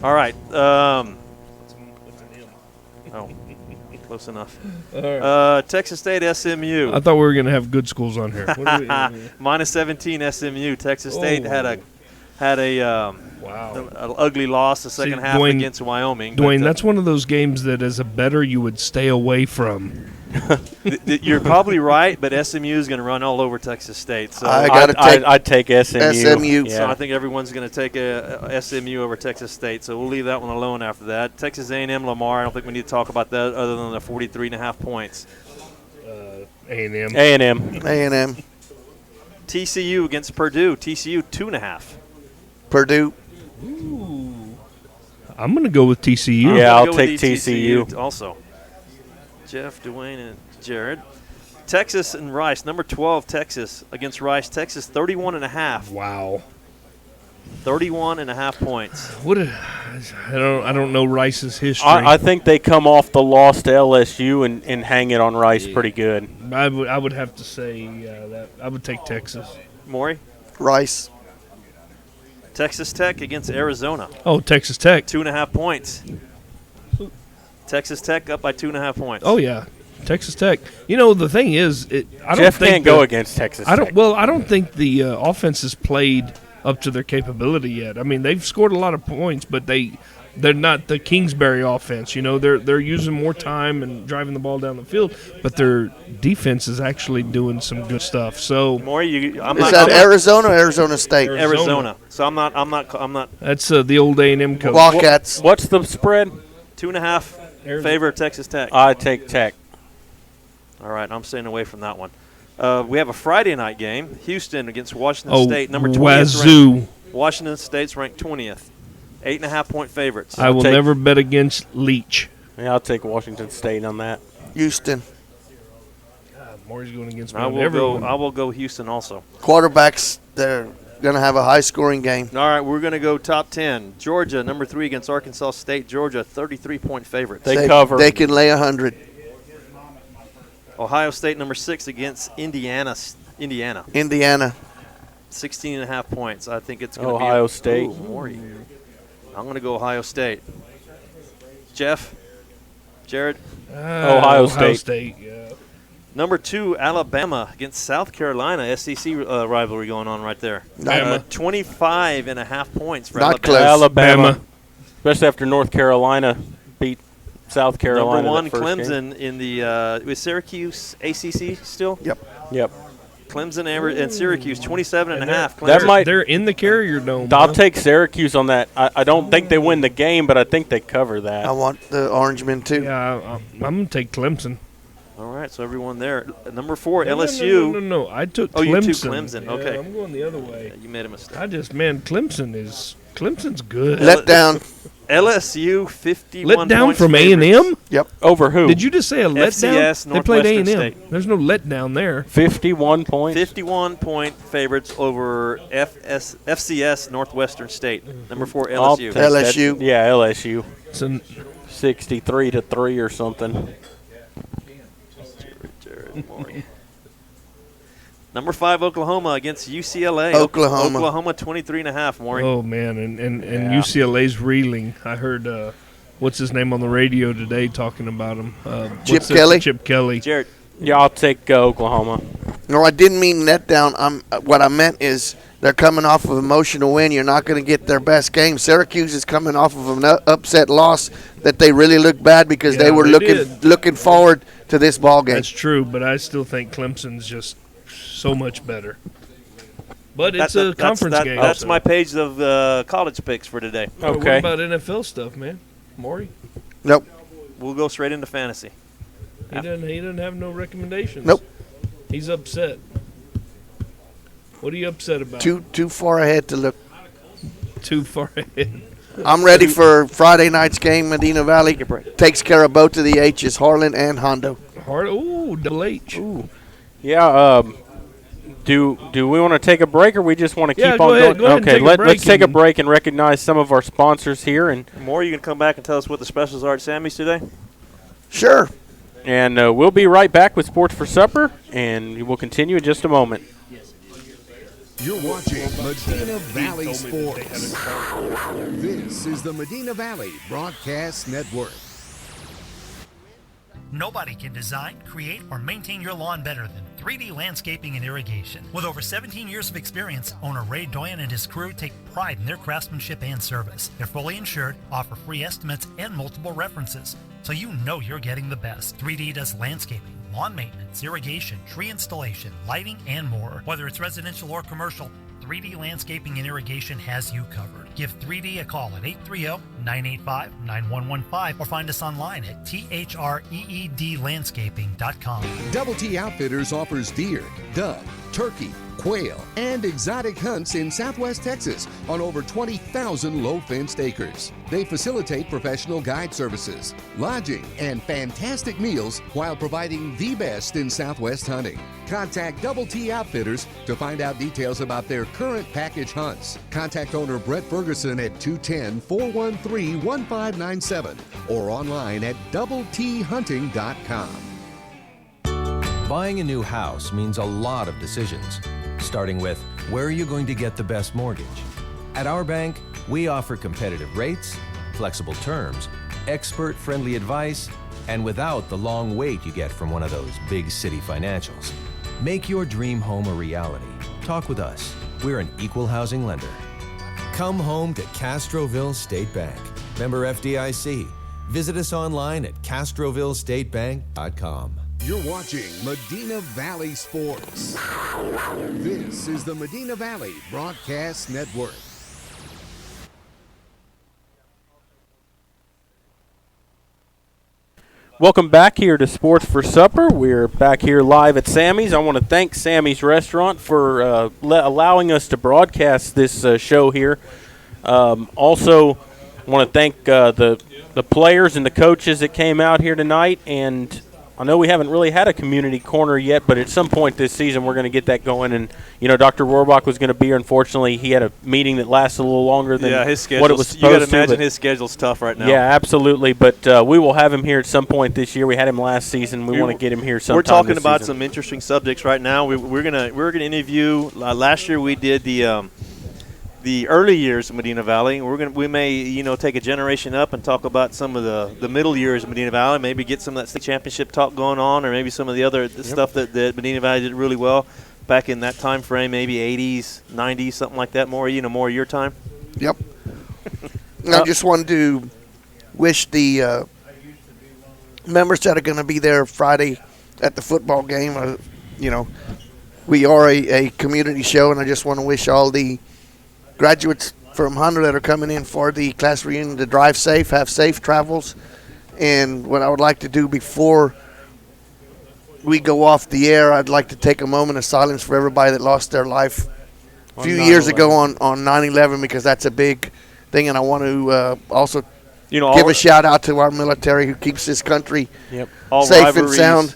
All right. Oh, close enough. All right. Texas State, SMU. I thought we were going to have good schools on here. What do we, Minus 17 SMU. Texas State had a wow, an ugly loss the second half Dwayne, against Wyoming. Dwayne, that's one of those games that as a bettor you would stay away from. You're probably right, but SMU is going to run all over Texas State. So I'd take SMU. SMU. So I think everyone's going to take a SMU over Texas State. So we'll leave that one alone after that. Texas A&M Lamar. I don't think we need to talk about that other than the 43.5 points. A&M. A&M. TCU against Purdue. TCU 2.5. Purdue. Ooh. I'm going to go with TCU. Yeah, I'll take TCU. Also. Jeff, Dwayne, and Jared. Texas and Rice. Number 12, Texas against Rice. Texas 31.5. Wow. 31.5 points. I don't know Rice's history. I think they come off the loss to LSU and hang it on Rice pretty good. I would have to say that I would take Texas. Maury? Rice. Texas Tech against Arizona. Oh, Texas Tech. 2.5 points. Texas Tech up by 2.5 points. Oh, yeah. Texas Tech. You know, the thing is, I don't Jeff think can't go against Texas Tech. I don't think the offense has played up to their capability yet. I mean, they've scored a lot of points, but they're not the Kingsbury offense. You know, they're using more time and driving the ball down the field, but their defense is actually doing some good stuff. So, Maury, is that Arizona or Arizona State? Arizona. So I'm not. That's the old A&M coach. Wildcats. What's the spread? 2.5 favor of Texas Tech. I take Tech. All right, I'm staying away from that one. We have a Friday night game. Houston against Washington State. Number 20th. Wazoo. Washington State's ranked 20th. 8.5 point favorites. I will never bet against Leach. Yeah, I'll take Washington State on that. Houston. Maury's going against me. I will go Houston also. Quarterbacks, they're going to have a high-scoring game. All right, we're going to go top 10. Georgia, number 3 against Arkansas State. Georgia, 33-point favorites. They cover. They can lay 100. Ohio State, number 6 against Indiana. 16.5 points. I think it's going to be Ohio State. Maury. I'm going to go Ohio State. Jeff? Jared? Ohio State. Yeah. Number 2, Alabama against South Carolina. SEC rivalry going on right there. 25.5 points for Not close. Alabama. Especially after North Carolina beat South Carolina. Number 1, that first Clemson game. in the was Syracuse ACC still? Yep. Clemson and Syracuse, 27.5. They're in the Carrier Dome. I'll take Syracuse on that. I don't think they win the game, but I think they cover that. I want the Orangemen, too. Yeah, I'm going to take Clemson. All right, so everyone there. Number 4, LSU. No. I took Clemson. Oh, you took Clemson. Yeah, Okay. I'm going the other way. You made a mistake. Clemson's good. Let down. LSU 51 Let down points from favorites. A&M? Yep. Over who? Did you just say a letdown? FCS, They played Northwestern A&M. State. There's no letdown there. 51 points. 51-point favorites over FCS Northwestern State. Number 4, I'll LSU. take that. LSU. Yeah, LSU. It's an 63-3 or something. Jared Maury. Number 5, Oklahoma against UCLA. Oklahoma. Oklahoma 23.5, Maury. Oh, man, and UCLA's reeling. I heard what's his name on the radio today talking about him. Chip Kelly? Chip Kelly. Jared. Yeah, I'll take Oklahoma. No, I didn't mean let down. What I meant is they're coming off of an emotional win. You're not going to get their best game. Syracuse is coming off of an upset loss that they really look bad because they were looking forward to this ball game. That's true, but I still think Clemson's just so much better. But it's a conference game. That's my page of college picks for today. Okay. What about NFL stuff, man? Maury? Nope. We'll go straight into fantasy. He doesn't have no recommendations. Nope. He's upset. What are you upset about? Too far ahead to look. Too far ahead. I'm ready for Friday night's game. Medina Valley takes care of both of the H's, Harlan and Hondo. Ooh, double H. Ooh. Yeah, do we want to take a break or we just want to keep on going? Go ahead okay, let's take a break and recognize some of our sponsors here. And more, you can come back and tell us what the specials are at Sammy's today? Sure. And we'll be right back with Sports for Supper, and we'll continue in just a moment. You're watching Medina Valley Sports. This is the Medina Valley Broadcast Network. Nobody can design, create, or maintain your lawn better than 3D Landscaping and Irrigation. With over 17 years of experience, owner Ray Doyen and his crew take pride in their craftsmanship and service. They're fully insured, offer free estimates, and multiple references, so you know you're getting the best. 3D does landscaping, lawn maintenance, irrigation, tree installation, lighting, and more. Whether it's residential or commercial, 3D Landscaping and Irrigation has you covered. Give 3D a call at 830-985-9115 or find us online at threedlandscaping.com. Double T Outfitters offers deer, dove, turkey, quail, and exotic hunts in Southwest Texas on over 20,000 low-fenced acres. They facilitate professional guide services, lodging, and fantastic meals while providing the best in Southwest hunting. Contact Double T Outfitters to find out details about their current package hunts. Contact owner Brett Ferguson at 210-413-1597 or online at doubleThunting.com. Buying a new house means a lot of decisions, starting with where are you going to get the best mortgage? At our bank, we offer competitive rates, flexible terms, expert-friendly advice, and without the long wait you get from one of those big city financials. Make your dream home a reality. Talk with us. We're an equal housing lender. Come home to Castroville State Bank. Member FDIC. Visit us online at castrovillestatebank.com. You're watching Medina Valley Sports. This is the Medina Valley Broadcast Network. Welcome back here to Sports for Supper. We're back here live at Sammy's. I want to thank Sammy's Restaurant for allowing us to broadcast this show here. Also, I want to thank the players and the coaches that came out here tonight. And I know we haven't really had a community corner yet, but at some point this season we're going to get that going. And, you know, Dr. Rohrbach was going to be here. Unfortunately, he had a meeting that lasted a little longer than his what it was supposed to. You got to imagine his schedule's tough right now. Yeah, absolutely. But we will have him here at some point this year. We had him last season. We want to get him here sometime We're talking this about season. some interesting subjects right now. We're gonna interview. Last year we did the early years of Medina Valley. We may take a generation up and talk about some of the middle years of Medina Valley. Maybe get some of that state championship talk going on, or maybe some of the other stuff that Medina Valley did really well back in that time frame, maybe 80s, 90s, something like that. More your time. Yep. I just wanted to wish the members that are going to be there Friday at the football game. We are a community show, and I just want to wish all the graduates from Honda that are coming in for the class reunion to drive safe, have safe travels. And what I would like to do before we go off the air, I'd like to take a moment of silence for everybody that lost their life a few years ago on 9/11, because that's a big thing. And I want to also give a shout out to our military who keeps this country safe and sound.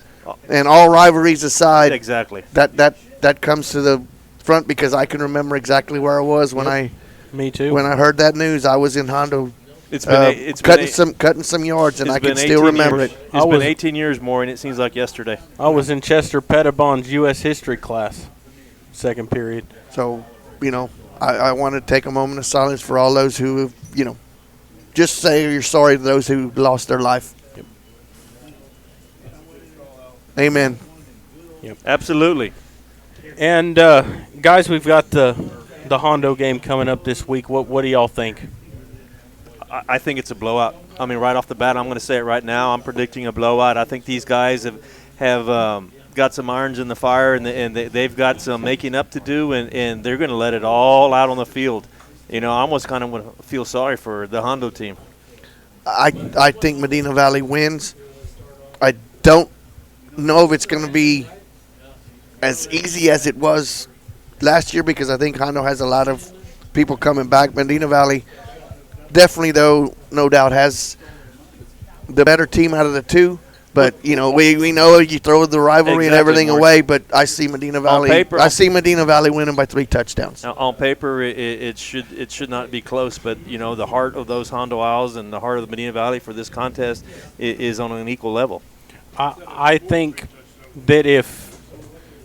And all rivalries aside, exactly. That comes to the front, because I can remember exactly where I was when Me too. When I heard that news. I was in Hondo, cutting some yards, and I can still remember it. It's been 18 years more, and it seems like yesterday. I was in Chester Pettibon's U.S. history class, second period. So, I want to take a moment of silence for all those who have, just say you're sorry to those who lost their life. Yep. Amen. Yep. Absolutely. And guys, we've got the Hondo game coming up this week. What do y'all think? I think it's a blowout. I mean, right off the bat, I'm going to say it right now. I'm predicting a blowout. I think these guys have got some irons in the fire, and they've got some making up to do, and they're going to let it all out on the field. You know, I almost kind of feel sorry for the Hondo team. I think Medina Valley wins. I don't know if it's going to be as easy as it was last year because I think Hondo has a lot of people coming back. Medina Valley definitely, though, no doubt has the better team out of the two. But, you know, we know you throw the rivalry and everything away, but I see Medina Valley. I see Medina Valley winning by 3 touchdowns. Now, on paper, it should not be close, but, you know, the heart of those Hondo Owls and the heart of the Medina Valley for this contest is on an equal level. I think that if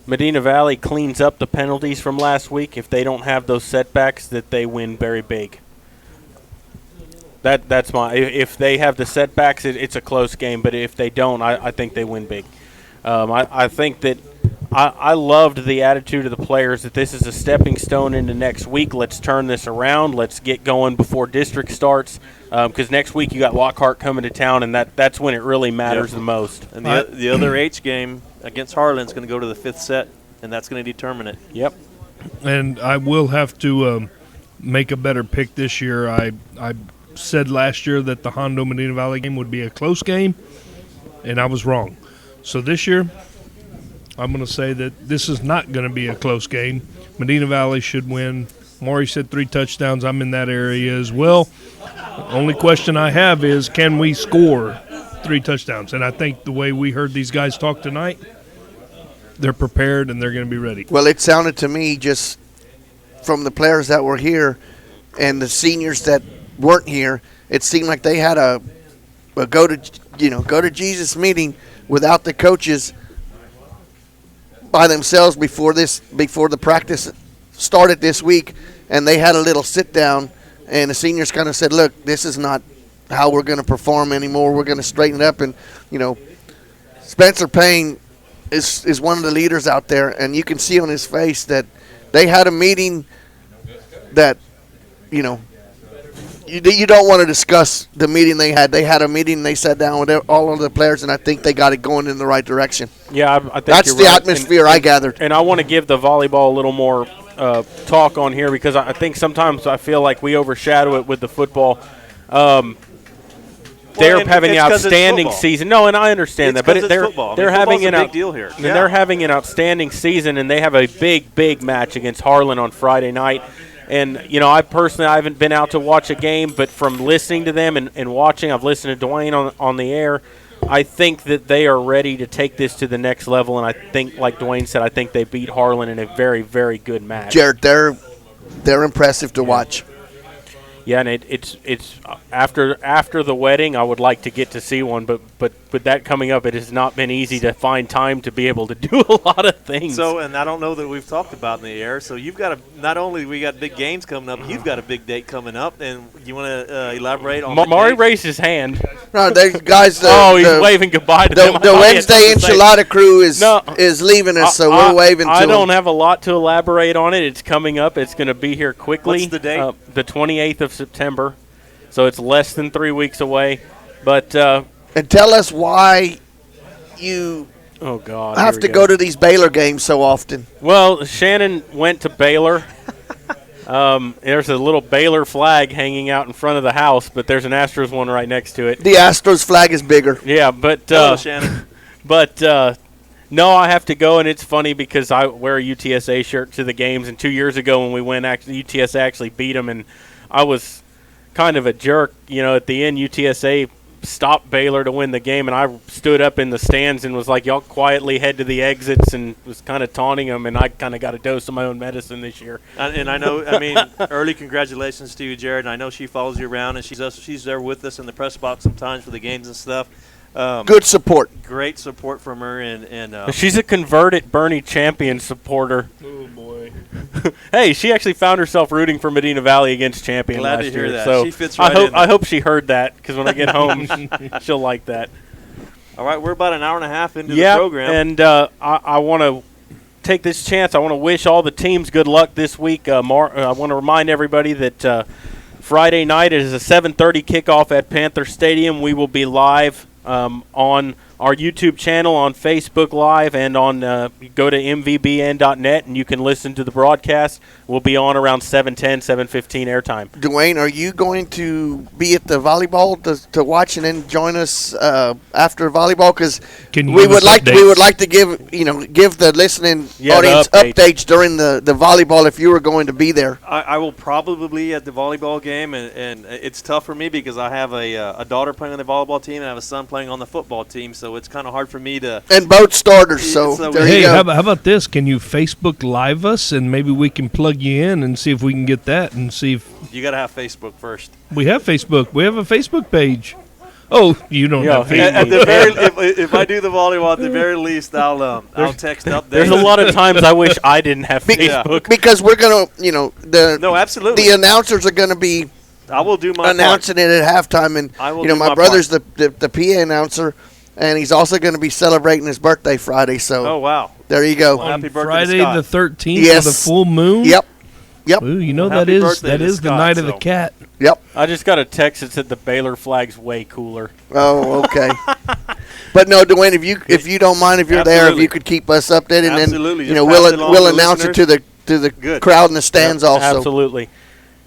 Medina Valley cleans up the penalties from last week, if they don't have those setbacks, that they win very big. That's my. If they have the setbacks, it's a close game. But if they don't, I think they win big. I think that I loved the attitude of the players that this is a stepping stone into next week. Let's turn this around. Let's get going before district starts. Because next week you got Lockhart coming to town, and that's when it really matters the most. And the other H game against Harlan is going to go to the 5th set, and that's going to determine it. Yep. And I will have to make a better pick this year. I said last year that the Hondo Medina Valley game would be a close game, and I was wrong. So this year, I'm going to say that this is not going to be a close game. Medina Valley should win. Maury said 3 touchdowns. I'm in that area as well. The only question I have is, can we score 3 touchdowns? And I think the way we heard these guys talk tonight, they're prepared and they're going to be ready. Well, it sounded to me just from the players that were here and the seniors that weren't here, it seemed like they had a go to Jesus meeting without the coaches by themselves before the practice started this week, and they had a little sit down, and the seniors kind of said, look, this is not how we're going to perform anymore. We're going to straighten it up. And, you know, Spencer Payne is one of the leaders out there, and you can see on his face that they had a meeting that, you know, you don't want to discuss the meeting they had. They had a meeting, and they sat down with all of the players, and I think they got it going in the right direction. Yeah, I think that's you're the right. atmosphere I gathered. And I want to give the volleyball a little more talk on here because I think sometimes I feel like we overshadow it with the football. They're having an outstanding season. No, and I understand that, but they're having a big deal here. And they're having an outstanding season, and they have a big match against Harlan on Friday night. And, you know, I haven't been out to watch a game, but from listening to them and watching, I've listened to Dwayne on the air, I think that they are ready to take this to the next level. And I think, like Dwayne said, I think they beat Harlan in a very, very good match. Jared, they're impressive to watch. Yeah, and it's after the wedding, I would like to get to see one, but with that coming up, it has not been easy to find time to be able to do a lot of things. So, and I don't know that we've talked about in the air. So you've got not only we got big games coming up, you've got a big date coming up, and you want to elaborate on? Maury raised his hand. No, guys. He's waving goodbye to them. The Wednesday enchilada crew is leaving us, so we're waving to them. I don't have a lot to elaborate on it. It's coming up. It's going to be here quickly. What's the date? The 28th of September, so it's less than 3 weeks away. But and tell us why you have to go to these Baylor games so often. Well, Shannon went to Baylor. There's a little Baylor flag hanging out in front of the house, but there's an Astros one right next to it. The Astros flag is bigger. Yeah, but hello, Shannon. But no, I have to go, and it's funny because I wear a UTSA shirt to the games. And 2 years ago when we went, UTSA actually beat them, and I was kind of a jerk. You know, at the end, UTSA stopped Baylor to win the game, and I stood up in the stands and was like, y'all quietly head to the exits, and was kind of taunting them, and I kind of got a dose of my own medicine this year. And I know, I mean, early congratulations to you, Jared. And I know she follows you around, and she's there with us in the press box sometimes for the games and stuff. Good support. Great support from her. And she's a converted Bernie Champion supporter. Oh, boy. Hey, she actually found herself rooting for Medina Valley against Champion Glad last to hear year. that. So She fits right in there. I hope she heard that, because when I get home, she'll like that. All right, we're about an hour and a half into Yeah, the program. and I want to take this chance. I want to wish all the teams good luck this week. I want to remind everybody that Friday night is a 7:30 kickoff at Panther Stadium. We will be live on our YouTube channel, on Facebook Live, and on go to mvbn.net, and you can listen to the broadcast. We'll be on around 7:10, 7:15 airtime. Dwayne, are you going to be at the volleyball to watch and then join us after volleyball? Because we would like to give the listening audience updates during the volleyball if you were going to be there. I will probably be at the volleyball game, and it's tough for me because I have a daughter playing on the volleyball team and I have a son playing on the football team, so it's kind of hard for me to. And both starters, so there you go. How about this? Can you Facebook Live us, and maybe we can plug you in and see if we can get that, and see if You got to have Facebook first. we have Facebook. We have a Facebook page. Oh, you don't have Facebook. At the very, if I do the volleyball, at the very least, I'll text updates. There's a lot of times I wish I didn't have Facebook. Because we're gonna, absolutely. the announcers are gonna be. I will do my announcing it at halftime, and I will do my my brother's the PA announcer, and he's also going to be celebrating his birthday Friday. So, oh wow, there you go. Well, happy birthday, Friday Scott. the 13th Yes. with a full moon. Yep. Ooh, you know Well, that happy is birthday to the Scott, night of so. the cat. Yep. I just got a text that said the Baylor flag's way cooler. Oh, okay. But no, Dwayne, if you don't mind, if you're there, if you could keep us updated, Absolutely. and then Just pass it along we'll to the announce it to the Good. crowd in the stands also. Absolutely.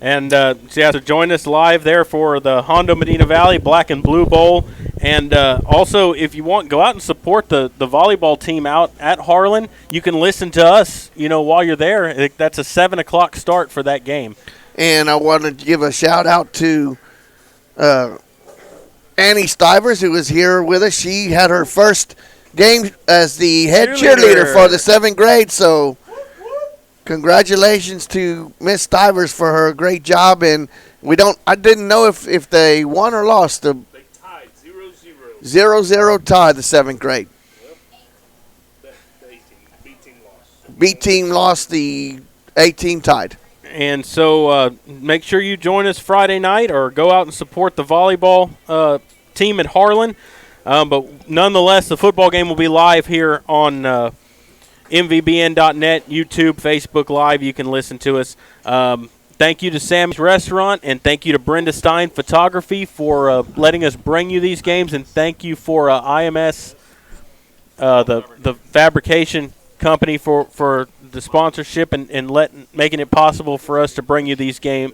And so join us live there for the Hondo Medina Valley Black and Blue Bowl. And also, if you want, go out and support the volleyball team out at Harlan. You can listen to us, while you're there. That's a 7 o'clock start for that game. And I wanted to give a shout out to Annie Stivers, who was here with us. She had her first game as the head cheerleader for the 7th grade. So congratulations to Miss Stivers for her great job. And I didn't know if they won or lost. They tied 0-0. 0-0 tie the 7th grade. B team lost, the A team tied. And so make sure you join us Friday night or go out and support the volleyball team at Harlan. But nonetheless, the football game will be live here on mvbn.net, YouTube, Facebook Live. You can listen to us. Thank you to Sammy's Restaurant, and thank you to Brenda Stein Photography for letting us bring you these games, and thank you for IMS, the fabrication company, for the sponsorship and making it possible for us to bring you these game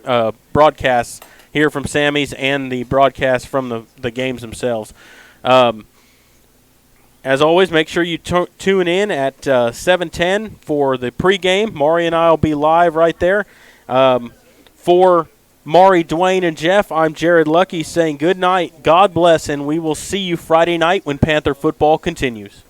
broadcasts here from Sammy's and the broadcasts from the games themselves. As always, make sure you tune in at 7:10 for the pregame. Maury and I will be live right there. For Maury, Dwayne, and Jeff, I'm Jared Lucky saying good night, God bless, and we will see you Friday night when Panther football continues.